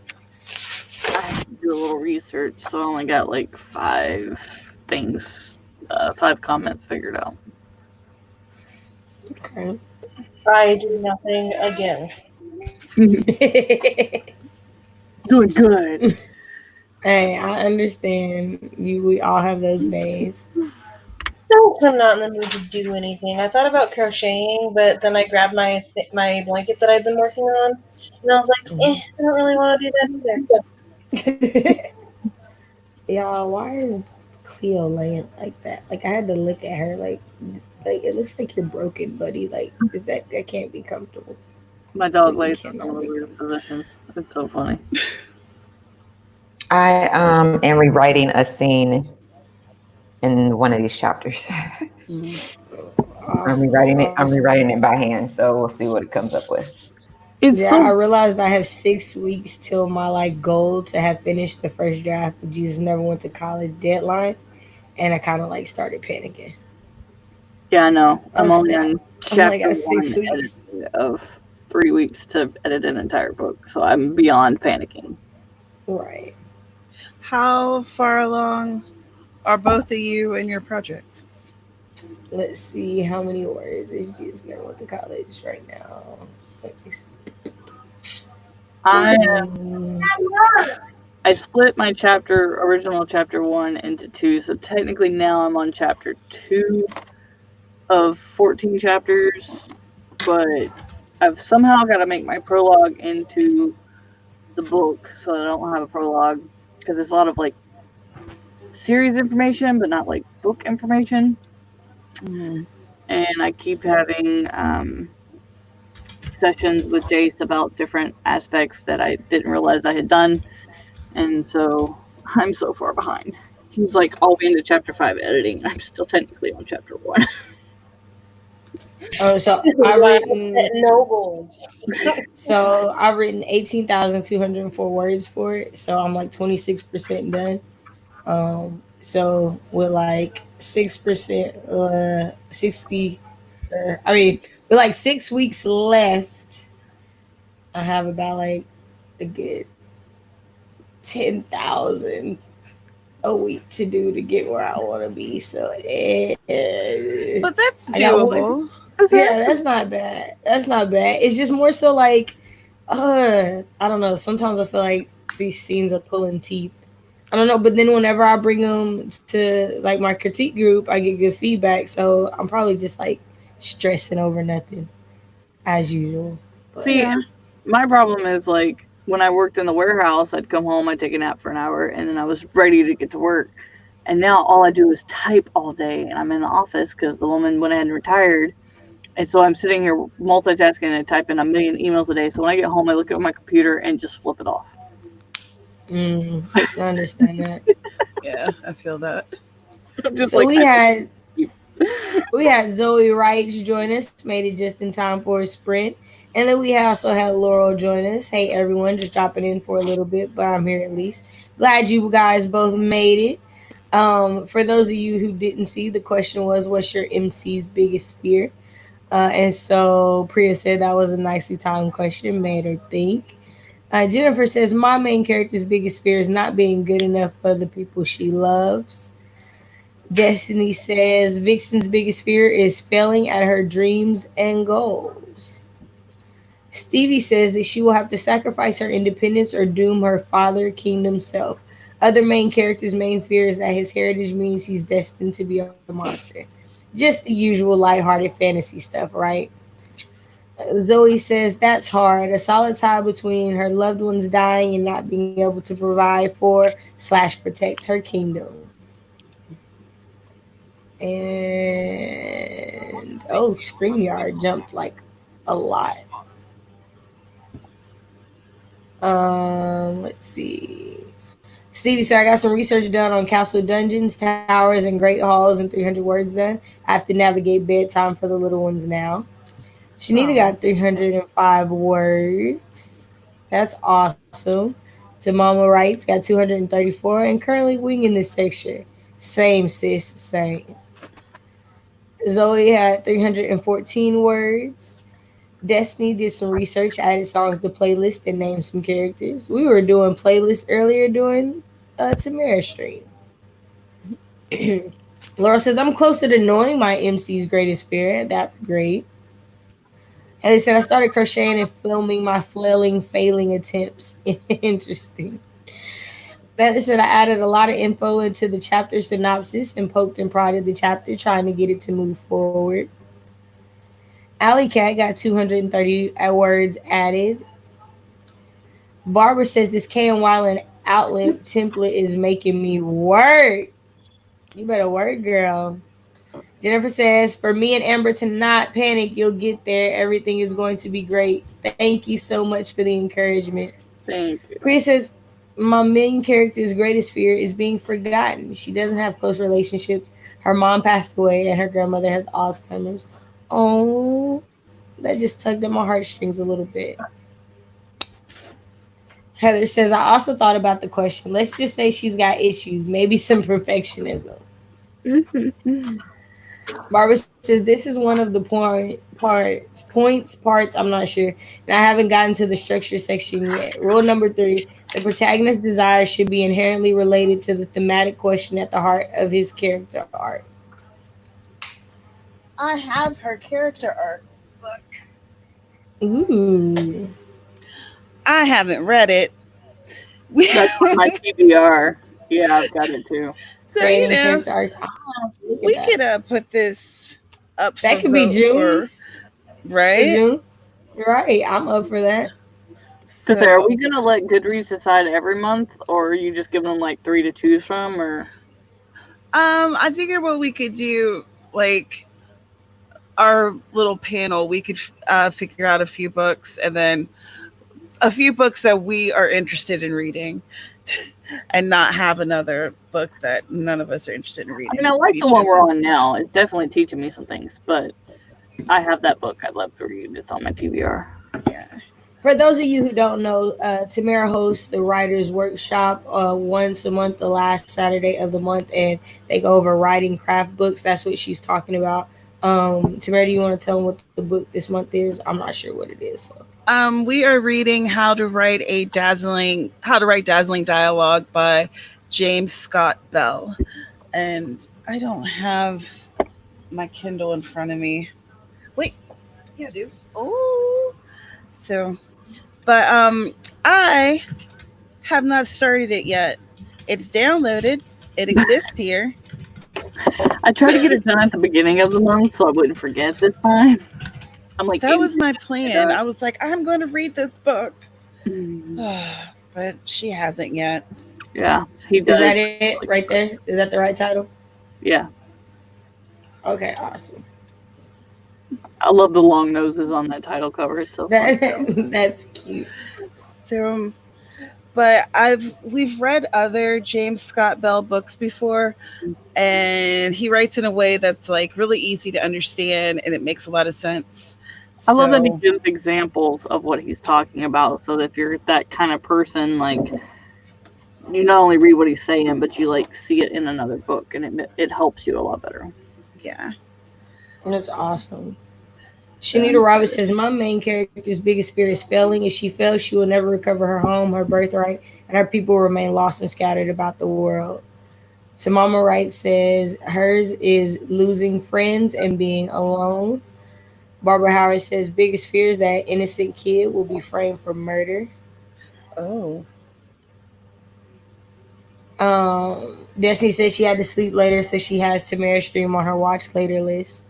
I had to do a little research, so I only got like 5 comments figured out. Okay. I did nothing again. Doing good. Hey, I understand. We all have those days. No, 'cause I'm not in the mood to do anything. I thought about crocheting, but then I grabbed my blanket that I've been working on, and I was like, I don't really want to do that either. Y'all, why is Cleo laying like that? Like I had to look at her like it looks like you're broken, buddy. Like is that can't be comfortable. My dog Like you lays in some of cannot the be weirdest comfortable. positions. It's so funny. I am rewriting a scene in one of these chapters. Mhm. I'm Awesome, rewriting it. I'm awesome, rewriting it awesome. by hand, so we'll see what it comes up with. It's Yeah, I so realized I have 6 weeks till my like goal to have finished the first draft of Jesus Never Went to College deadline, and I kind of like started panicking. yeah, I know. I'm Oh only snap! on I'm like chapter at one 6 weeks. editing of 3 weeks to edit an entire book, so I'm beyond panicking. Right. How far along are both of you in your projects? Let's see how many words is Jesus Never Went to College right now. Let me I see. I split my original chapter one into two, so technically now I'm on chapter two of 14 chapters, but I've somehow got to make my prologue into the book so that I don't have a prologue because it's a lot of like series information, but not like book information. Mhm. And I keep having sessions with Jace about different aspects that I didn't realize I had done, and so I'm so far behind. He's like all the way into chapter five editing, and I'm still technically on chapter one. Oh, so This is I why I written set no goals. so I written 18,204 words for it. So I'm like 26% done. So with like 6%, 60, I mean, with like 6 weeks left, I have about like a good 10,000 a week to do to get where I want to be. So But that's I got one. doable. Yeah, that's not bad. That's not bad. It's just more so like, I don't know. Sometimes I feel like these scenes are pulling teeth. I don't know, but then whenever I bring them to like my critique group, I get good feedback. So I'm probably just like stressing over nothing as usual. But See, Yeah. my problem is like when I worked in the warehouse, I'd come home, I'd take a nap for an hour, and then I was ready to get to work. And now all I do is type all day, and I'm in the office because the woman went ahead and retired. And so I'm sitting here multitasking and typing a million emails a day. So when I get home, I look at my computer and just flip it off. I understand that. Yeah, I feel that. I'm just So like, we I don't had keep. we had Zoe Wright join us, made it just in time for a sprint. And then we also had Laurel join us. Hey everyone, just dropping in for a little bit, but I'm here at least. Glad you guys both made it. For those of you who didn't see, the question was, "What's your MC's biggest fear?" And so Priya said that was a nicely timed question, made her think. Jennifer says, "My main character's biggest fear is not being good enough for the people she loves." Destiny says Vixen's biggest fear is failing at her dreams and goals. Stevie says that she will have to sacrifice her independence or doom her father kingdom self. Other main character's main fear is that his heritage means he's destined to be a monster. Just the usual lighthearted fantasy stuff, right? Zoe says that's hard. A solid tie between her loved ones dying and not being able to provide for slash protect her kingdom. And oh, StreamYard jumped like a lot. Let's see. Stevie said, I got some research done on castle dungeons, towers, and great halls and 300 words done. I have to navigate bedtime for the little ones now. Shanita Aw. got 305 words. That's awesome. To Mama Wrights got 234 and currently winging this section. Same, sis, same. Zoe had 314 words. Destiny did some research, added songs to playlist, and named some characters. We were doing playlists earlier during Tamara stream. Laura says, I'm closer to knowing my MC's greatest fear. That's great. And they said, I started crocheting and filming my flailing, failing attempts. Interesting. That said, I added a lot of info into the chapter synopsis and poked and prodded the chapter, trying to get it to move forward. Alley Cat got 230 words added. Barbara says, this K and Wyland outlet template is making me work. You better work, girl. Jennifer says, for me and Amber to not panic, you'll get there. Everything is going to be great. Thank you so much for the encouragement. Thank you. Priya says, my main character's greatest fear is being forgotten. She doesn't have close relationships. Her mom passed away and her grandmother has Alzheimer's. Oh, that just tugged at my heartstrings a little bit. Heather says, I also thought about the question. Let's just say she's got issues, maybe some perfectionism. Barbara says, this is one of the parts, I'm not sure. And I haven't gotten to the structure section yet. Rule number 3, the protagonist's desire should be inherently related to the thematic question at the heart of his character arc. I have her character arc book. Ooh. I haven't read it. That's on my TBR. Yeah, I've got it too. So, Creating character arcs. we could put this up. That for could be vote June's. right? June. Right. I'm up for that. Because are we gonna let Goodreads decide every month, or are you just giving them like 3 to choose from, or? I figure what we could do, like our little panel, we could figure out a few books, and then a few books that we are interested in reading, and not have another book that none of us are interested in reading. I mean, I like the one we're on now. It's definitely teaching me some things, but I have that book I'd love to read. It's on my TBR. Yeah. For those of you who don't know, Tamara hosts the Writers Workshop once a month, the last Saturday of the month, and they go over writing craft books. That's what she's talking about. Tamara, do you want to tell them what the book this month is? I'm not sure what it is. So. We are reading How to Write Dazzling Dialogue by James Scott Bell. And I don't have my Kindle in front of me. Wait. Yeah, I do. Oh. So, but I have not started it yet. It's downloaded. It exists here. I tried to get it done at the beginning of the month so I wouldn't forget this time. I'm like, that was my plan. I was like, I'm going to read this book. But she hasn't yet. Yeah, he does. Is that it right there? Is that the right title? Yeah. Okay, awesome. I love the long noses on that title cover. It's so fun. That's cute. So, but we've read other James Scott Bell books before, and he writes in a way that's like really easy to understand, and it makes a lot of sense. I love that he gives examples of what he's talking about, so that if you're that kind of person, like, you not only read what he's saying, but you like see it in another book, and it helps you a lot better. Yeah, that's awesome. Shanita Roberts says, my main character's biggest fear is failing. If she fails, she will never recover her home, her birthright, and her people will remain lost and scattered about the world. So Mama Wright says hers is losing friends and being alone. Barbara Howard says biggest fear is that innocent kid will be framed for murder. Oh. Destiny says she had to sleep later, so she has Tamara stream on her watch later list.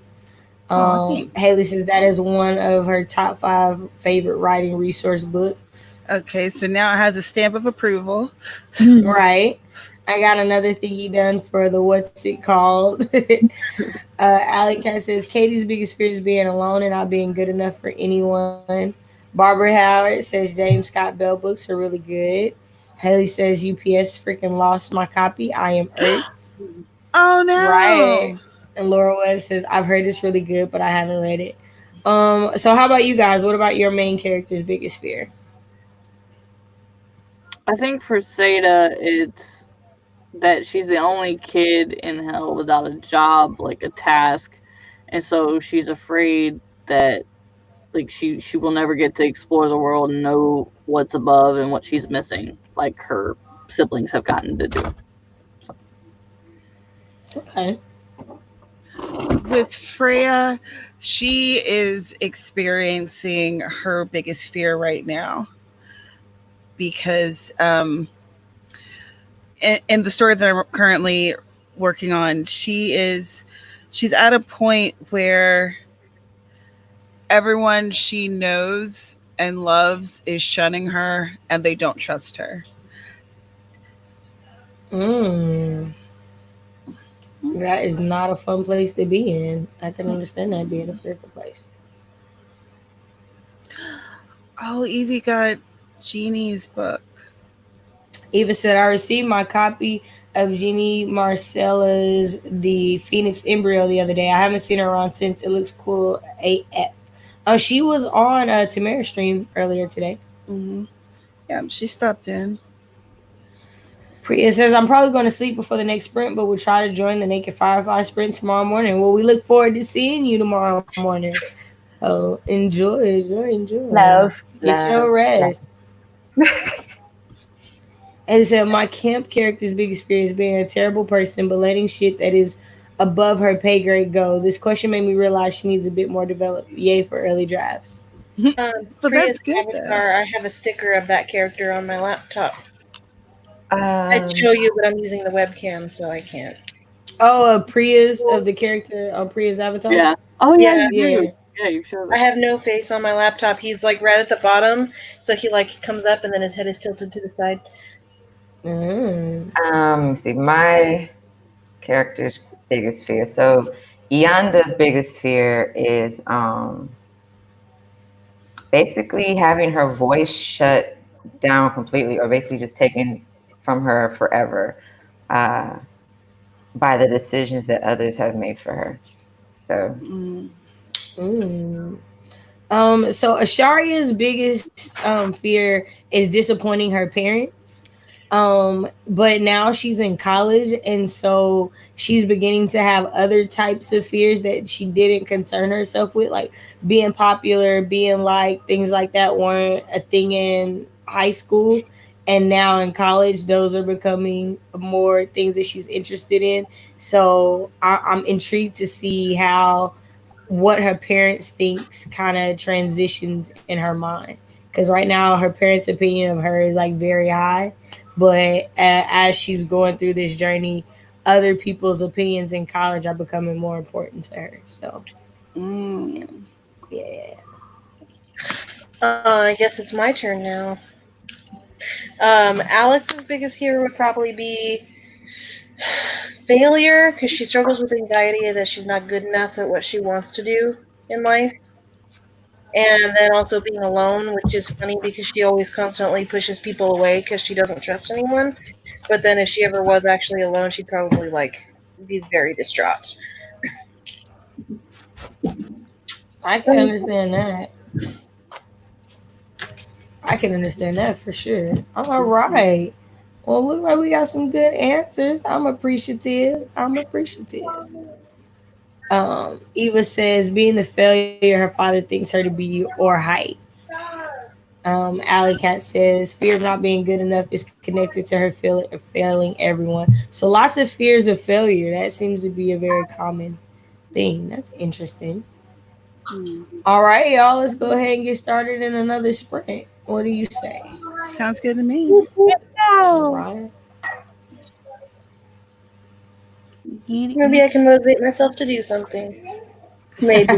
Haley says that is one of her top 5 favorite writing resource books. Okay, so now it has a stamp of approval. Right. I got another thingy done for the what's it called. Allie Cat says Katie's biggest fear is being alone and not being good enough for anyone. Barbara Howard says James Scott Bell books are really good. Haley says UPS freaking lost my copy. I am irked. Oh Right. no. And Laura Webb says I've heard it's really good, but I haven't read it. So how about you guys? What about your main character's biggest fear? I think for Seda, it's that she's the only kid in hell without a job, like a task, and so she's afraid that like she will never get to explore the world and know what's above and what she's missing, like her siblings have gotten to do. Okay. With Freya, she is experiencing her biggest fear right now because in the story that I'm currently working on, she's at a point where everyone she knows and loves is shunning her and they don't trust her. Mm. That is not a fun place to be in. I can understand that being a fearful place. Oh, Evie got Jeannie's book. Eva said, I received my copy of Jeannie Marcella's The Phoenix Embryo the other day. I haven't seen her around since. It looks cool AF. She was on a Tamara stream earlier today. Mm-hmm. Yeah, she stopped in. Priya says, I'm probably going to sleep before the next sprint, but we'll try to join the Naked Firefly sprint tomorrow morning. Well, we look forward to seeing you tomorrow morning. So enjoy. Love, Get your love, rest. love. And it said, my camp character's biggest fear is being a terrible person, but letting shit that is above her pay grade go. This question made me realize she needs a bit more developed. Yay for early drafts. But Priya's that's good avatar, though. I have a sticker of that character on my laptop. I'd Um, show you, but I'm using the webcam, so I can't. Oh, Priya's of the character on Priya's avatar? Yeah. Oh yeah, Yeah. you do. Yeah. Yeah, you showed I it. have no face on my laptop. He's like right at the bottom, so he like comes up and then his head is tilted to the side. Mm. let me see. My character's biggest fear. So Yanda's biggest fear is basically having her voice shut down completely, or basically just taken from her forever uh, by the decisions that others have made for her. So Mm. So Asharia's biggest fear is disappointing her parents. But now she's in college, and so she's beginning to have other types of fears that she didn't concern herself with, like being popular, being like things like that weren't a thing in high school. And now in college, those are becoming more things that she's interested in. So I'm intrigued to see how what her parents thinks kind of transitions in her mind, because right now her parents opinion of her is like very high, but as she's going through this journey, other people's opinions in college are becoming more important to her. So yeah. I guess it's my turn now. Alex's biggest fear would probably be failure, because she struggles with anxiety that she's not good enough at what she wants to do in life. And then also being alone, which is funny because she always constantly pushes people away because she doesn't trust anyone. But then if she ever was actually alone, she'd probably like be very distraught. I can understand that. I can understand that for sure. All right. Well, look like we got some good answers. I'm appreciative. Eva says being the failure her father thinks her to be, or heights. Alley Cat says fear of not being good enough is connected to her failing everyone. So lots of fears of failure. That seems to be a very common thing. That's interesting. All right, y'all. Let's go ahead and get started in another sprint. What do you say? Sounds good to me. All right. Maybe I can motivate myself to do something. Maybe.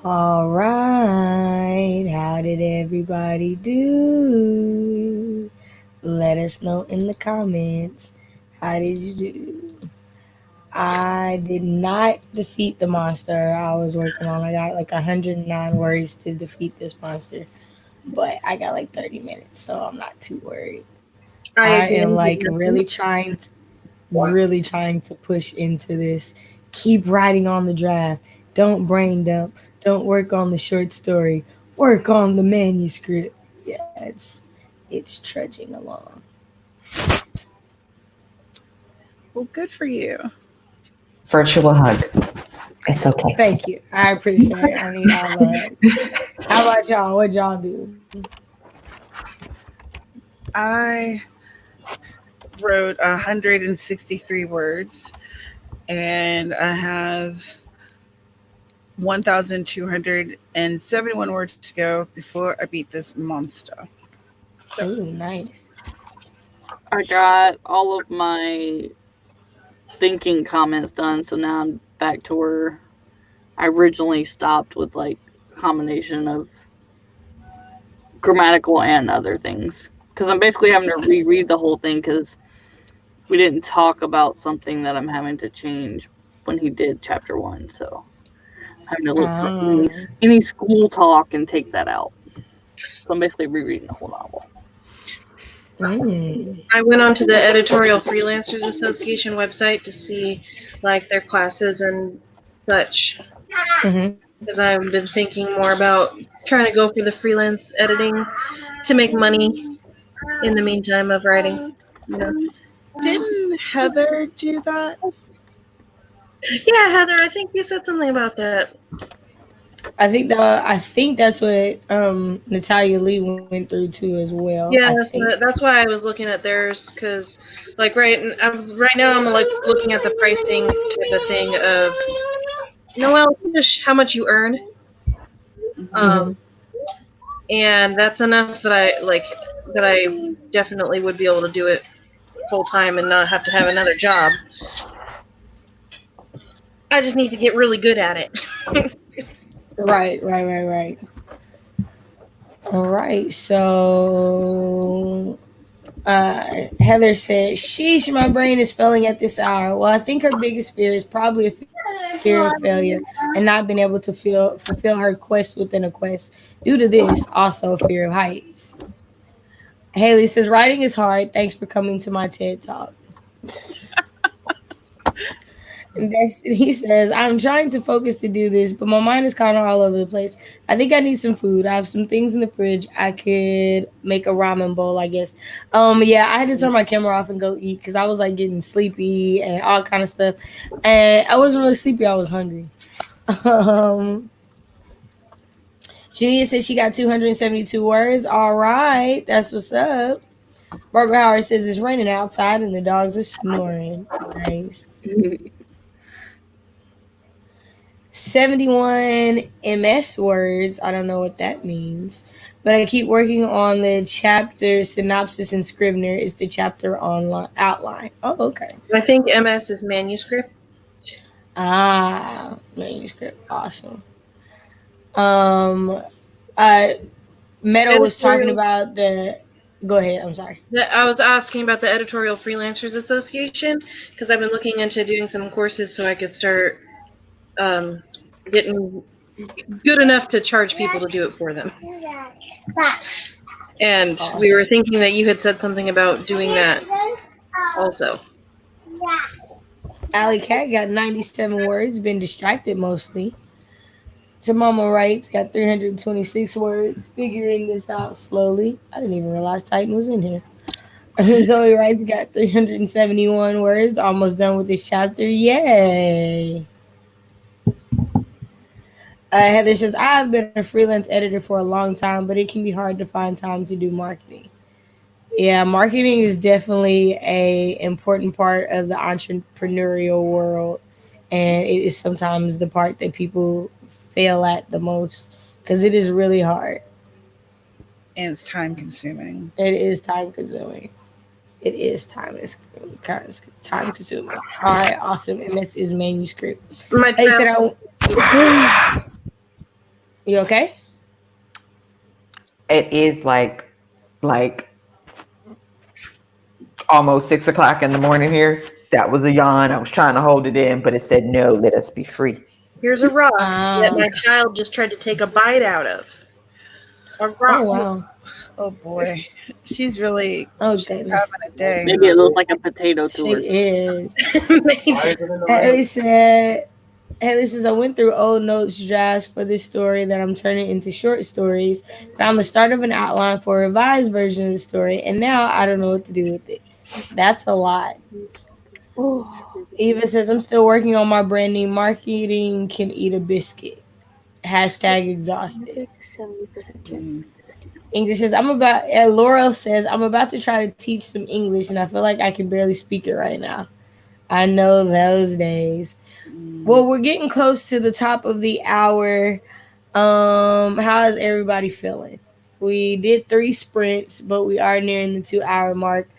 All right. How did everybody do? Let us know in the comments. How did you do? I did not defeat the monster I was working on. I got like 109 words to defeat this monster, but I got like 30 minutes, so I'm not too worried. I I am again did like nothing. really trying to push into this. Keep writing on the draft. Don't brain dump. Don't work on the short story. Work on the manuscript. Yeah, it's trudging along. Well, good for you. Virtual hug. It's okay. Thank you. I appreciate it. I need all the hug. How about y'all? What y'all do? I wrote 163 words, and I have 1,271 words to go before I beat this monster. Oh, nice. I got all of my thinking comments done, so now I'm back to where I originally stopped with like a combination of grammatical and other things. Because I'm basically having to reread the whole thing because we didn't talk about something that I'm having to change when he did chapter 1. So I'm having to look for any school talk and take that out. So I'm basically rereading the whole novel. I went onto the Editorial Freelancers Association website to see like their classes and such, Mm-hmm. because I've been thinking more about trying to go for the freelance editing to make money in the meantime of writing. You know. Didn't Heather do that? Yeah, Heather, I think you said something about that. I think that's what Natalia Lee went through too as well. I Yeah, think. that's why I was looking at theirs, because like right now I'm like looking at the pricing type of thing of Noel, finish how much you earn, Mm-hmm. um, and that's enough that I definitely would be able to do it full time and not have to have another job. I just need to get really good at it. Right. All right. So Heather said, "Sheesh, my brain is failing at this hour." Well, I think her biggest fear is probably a fear of failure and not being able to fulfill her quest within a quest. Due to this, also fear of heights. Haley says, "Writing is hard. Thanks for coming to my TED Talk." And he says, "I'm trying to focus to do this, but my mind is kind of all over the place. I think I need some food. I have some things in the fridge. I could make a ramen bowl, I guess." Yeah, I had to turn my camera off and go eat because I was like getting sleepy and all kind of stuff. And I wasn't really sleepy. I was hungry. Um, Jania says she got 272 words. All right, that's what's up. Barbara Howard says it's raining outside and the dogs are snoring. Nice. 71 MS words. I don't know what that means. But I keep working on the chapter synopsis and Scrivener is the chapter online outline. Oh, okay. I think MS is manuscript. Manuscript. Awesome. Um uh Meadow was talking Editorial. about the go ahead, I'm sorry. I was asking about the Editorial Freelancers Association because I've been looking into doing some courses so I could start um, getting good enough to charge people to do it for them. And we were Awesome. thinking that you had said something about doing that also. Alley Cat got 97 words, been distracted mostly. To Mama Writes got 326 words, figuring this out slowly. I didn't even realize Titan was in here. Zoe Wrights got 371 words, almost done with this chapter. Yay! Heather says, "I've been a freelance editor for a long time, but it can be hard to find time to do marketing." Yeah, marketing is definitely a important part of the entrepreneurial world, and it is sometimes the part that people fail at the most because it is really hard. And it's time consuming. It is time consuming. It is time consuming. All right, awesome. MS is manuscript. My They said draft, I. You okay? It is like almost 6 o'clock in the morning here. That was a yawn. I was trying to hold it in, but it said no. Let us be free. Here's a rock that my Um. child just tried to take a bite out of. A Oh rock. wow. Oh boy, she's having Oh goodness. a day. Maybe it looks like a potato to She her. is. Maybe. Haley said, Haley says, I went through old notes drafts for this story that I'm turning into short stories, found the start of an outline for a revised version of the story, and now I don't know what to do with it. That's a lot. Eva says, I'm still working on my branding. Marketing can eat a biscuit. Hashtag exhausted. 70% check. English says, Laurel says, I'm about to try to teach some English, and I feel like I can barely speak it right now. I know those days. Well, we're getting close to the top of the hour. How is everybody feeling? We did 3 sprints, but we are nearing the 2-hour mark.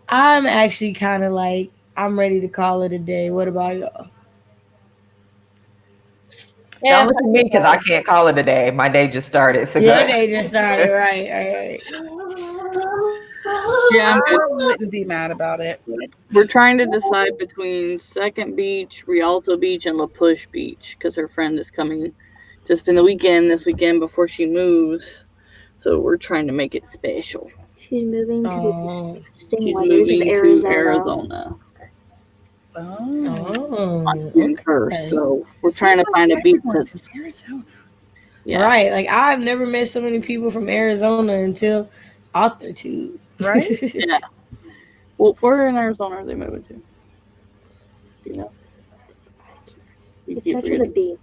I'm actually kind of like, I'm ready to call it a day. What about y'all? Yeah. Don't look at me because I can't call it a day. My day just started. So Your good. day just started, right. Yeah, I'm good. I wouldn't be mad about it. We're trying to decide between Second Beach, Rialto Beach, and La Push Beach because her friend is coming to spend the weekend this weekend before she moves. So we're trying to make it special. She's moving to Oh. the disgusting She's waters of moving to Arizona. Arizona Oh, Oh, June okay. 1st. So we're trying to find a beach everyone's that's in Arizona. yeah. Right. Like, I've never met so many people from Arizona until Altitude. Right? Yeah. Well, where in Arizona are they moving to? Do you know? You It keep starts with a forgetting. B.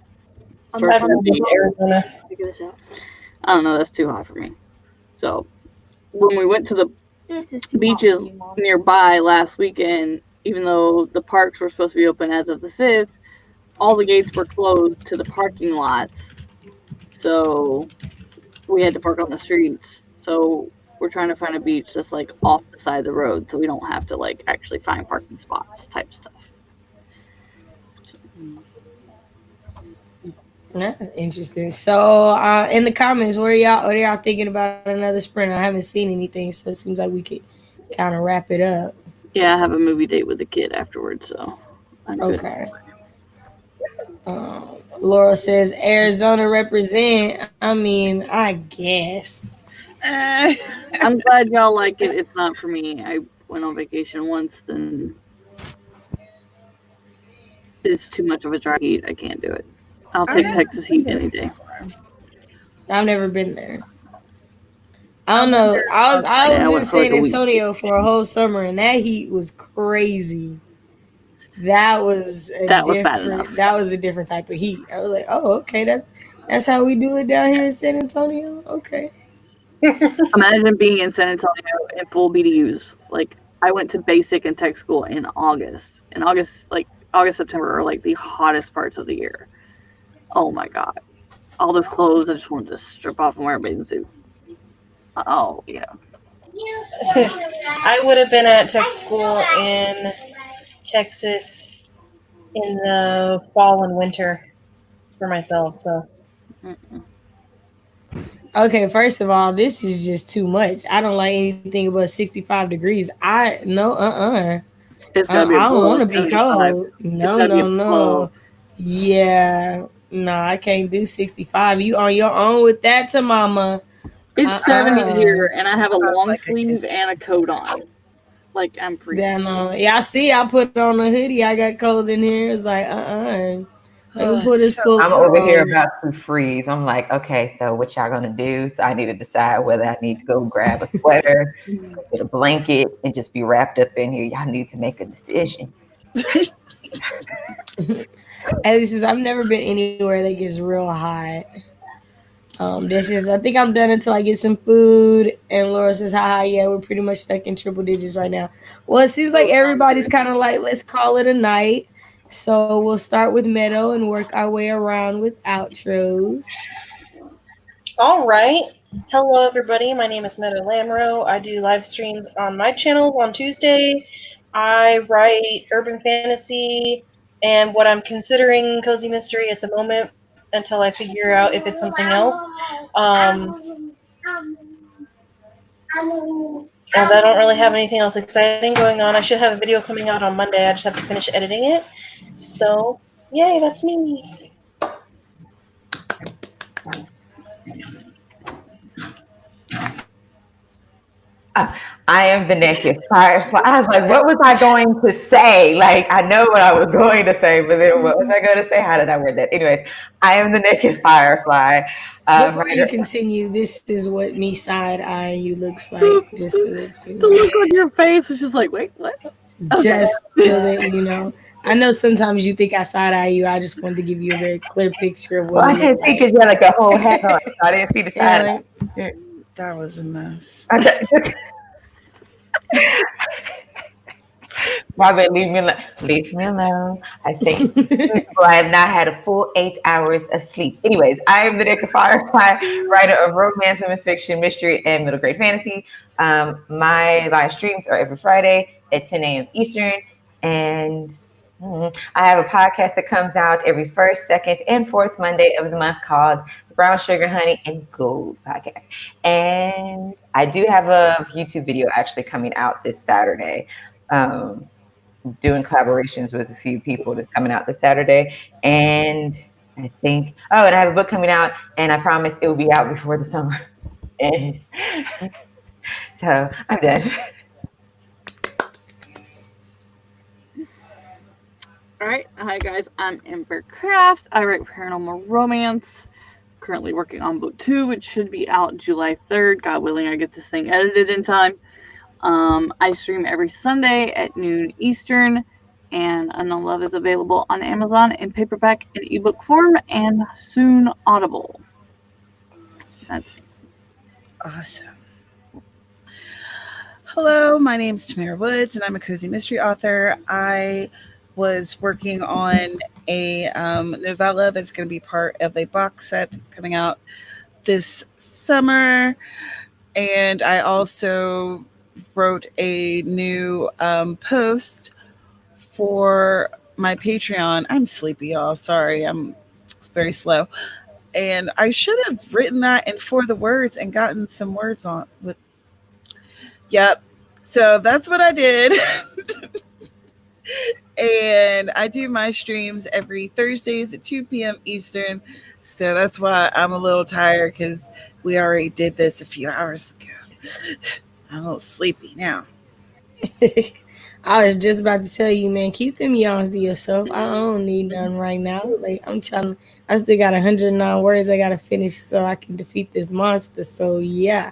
I'm Starts gonna with a B. Arizona. figure this out. I don't know. That's too high for me. So when we went to the This is too beaches hot for you, Mom. nearby last weekend, even though the parks were supposed to be open as of the 5th, all the gates were closed to the parking lots. So we had to park on the streets. So we're trying to find a beach that's like off the side of the road so we don't have to like actually find parking spots type stuff. That's interesting. So, in the comments, what are y'all thinking about another sprint? I haven't seen anything, so it seems like we could kind of wrap it up. Yeah, I have a movie date with the kid afterwards, so I'm good. Okay. Laura says Arizona represent. I mean, I guess. I'm glad y'all like it. It's not for me. I went on vacation once, and it's too much of a dry heat. I can't do it. I'll take Texas heat any day. I've never been there. I don't know. I Yeah, I was in went for like San a week. Antonio for a whole summer, and that heat was crazy. That was That was bad enough. That was a different type of heat. I was like, oh, okay, that's how we do it down here in San Antonio. Okay. Imagine being in San Antonio in full BDUs. Like I went to basic and tech school in August. In August, like August, September are like the hottest parts of the year. Oh my god. All those clothes, I just wanted to strip off and wear a bathing suit. Oh yeah. I would have been at tech school in Texas in the fall and winter for myself. So Mm-mm. Okay, first of all, this is just too much. I don't like anything above 65 degrees. It's gotta be I don't above want to be 75. cold. It's No, gotta be no, above. no. Yeah. No, I can't do 65. You on your own with that to mama. It's 70s here, and I have a Sounds long like a sleeve good and a coat on. Like I'm freezing. Then, yeah, I see. I put on a hoodie. I got cold in here. It's like, Let me put this So pullover I'm over here on. about to freeze. I'm like, okay, so what y'all gonna do? So I need to decide whether I need to go grab a sweater, go get a blanket, and just be wrapped up in here. Y'all need to make a decision. At least I've never been anywhere that gets real hot. This is. I think I'm done until I get some food. And Laura says, "Haha, yeah, we're pretty much stuck in triple digits right now." Well, it seems like everybody's kind of like, let's call it a night. So we'll start with Meadow and work our way around with outros. all right. Hello, everybody. My name is Meadow Lamro. I do live streams on my channels on Tuesday. I write urban fantasy and what I'm considering cozy mystery at the moment. until I figure out if it's something else. And I don't really have anything else exciting going on. I should have a video coming out on Monday. I just have to finish editing it. So, yay, that's me. I am the naked firefly. I was like, what was I going to say? Like, I know what I was going to say, but then what was I going to say? How did I word that? Anyways, I am the naked firefly. Before you Writer. continue, this is what me side eyeing you looks like. The Just so that you know. look on your face was just like, wait, what? Just so that you know. I know sometimes you think I side eye you. I just wanted to give you a very clear picture of Well, what I it can't looked see like. because you had like a whole hat on, so I didn't see the Yeah, side. like, That was a mess. Okay. Robert, leave me alone. Leave me alone. I think I have not had a full 8 hours of sleep. Anyways, I am the naked firefly, writer of romance, women's fiction, mystery, and middle grade fantasy. My live streams are every Friday at 10 a.m. Eastern, and I have a podcast that comes out every first, second, and fourth Monday of the month called the Brown Sugar, Honey, and Gold Podcast. And I do have a YouTube video actually coming out this Saturday. Doing collaborations with a few people that's coming out this Saturday. And I think, and I have a book coming out, and I promise it will be out before the summer ends. So I'm done. Alright, hi guys, I'm Amber Craft. I write paranormal romance. Currently working on book 2, which should be out July 3rd. God willing, I get this thing edited in time. I stream every Sunday at noon Eastern, and Unknown Love is available on Amazon in paperback and ebook form, and soon Audible. That's it. Awesome. Hello, my name is Tamara Woods, and I'm a cozy mystery author. I was working on a novella that's going to be part of a box set that's coming out this summer. And I also wrote a new post for my Patreon. I'm sleepy, y'all. Sorry, it's very slow. And I should have written that in For the Words and gotten some words on with. Yep. So that's what I did. And I do my streams every Thursdays at 2 p.m. Eastern. So that's why I'm a little tired, because we already did this a few hours ago. I'm a little sleepy now. I was just about to tell you, man, keep them yawns to yourself. I don't need none right now. Like, I still got 109 words I got to finish so I can defeat this monster. So, yeah.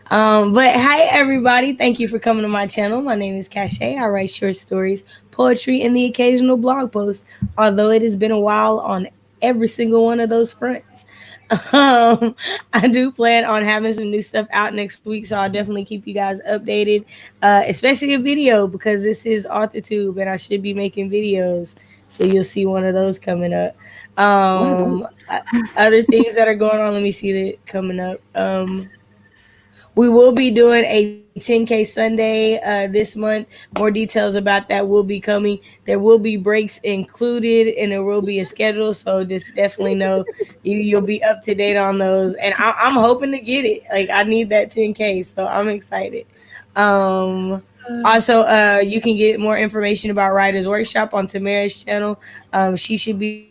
But hi, everybody. Thank you for coming to my channel. My name is Cachet. I write short stories, poetry, and the occasional blog post, although it has been a while on every single one of those fronts. I do plan on having some new stuff out next week, so I'll definitely keep you guys updated, especially a video, because this is AuthorTube and I should be making videos, so you'll see one of those coming up. Other things that are going on, let me see that coming up. We will be doing a 10K Sunday this month. More details about that will be coming. There will be breaks included, and there will be a schedule. So just definitely know you'll be up to date on those. And I'm hoping to get it. Like, I need that 10K, so I'm excited. Also, you can get more information about Writer's Workshop on Tamara's channel. She should be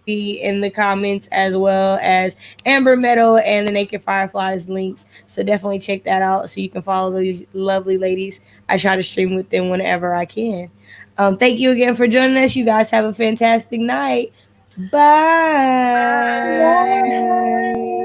in the comments, as well as Amber Meadow and the Naked Fireflies links. So definitely check that out so you can follow these lovely ladies. I try to stream with them whenever I can. Thank you again for joining us. You guys have a fantastic night. Bye. Bye.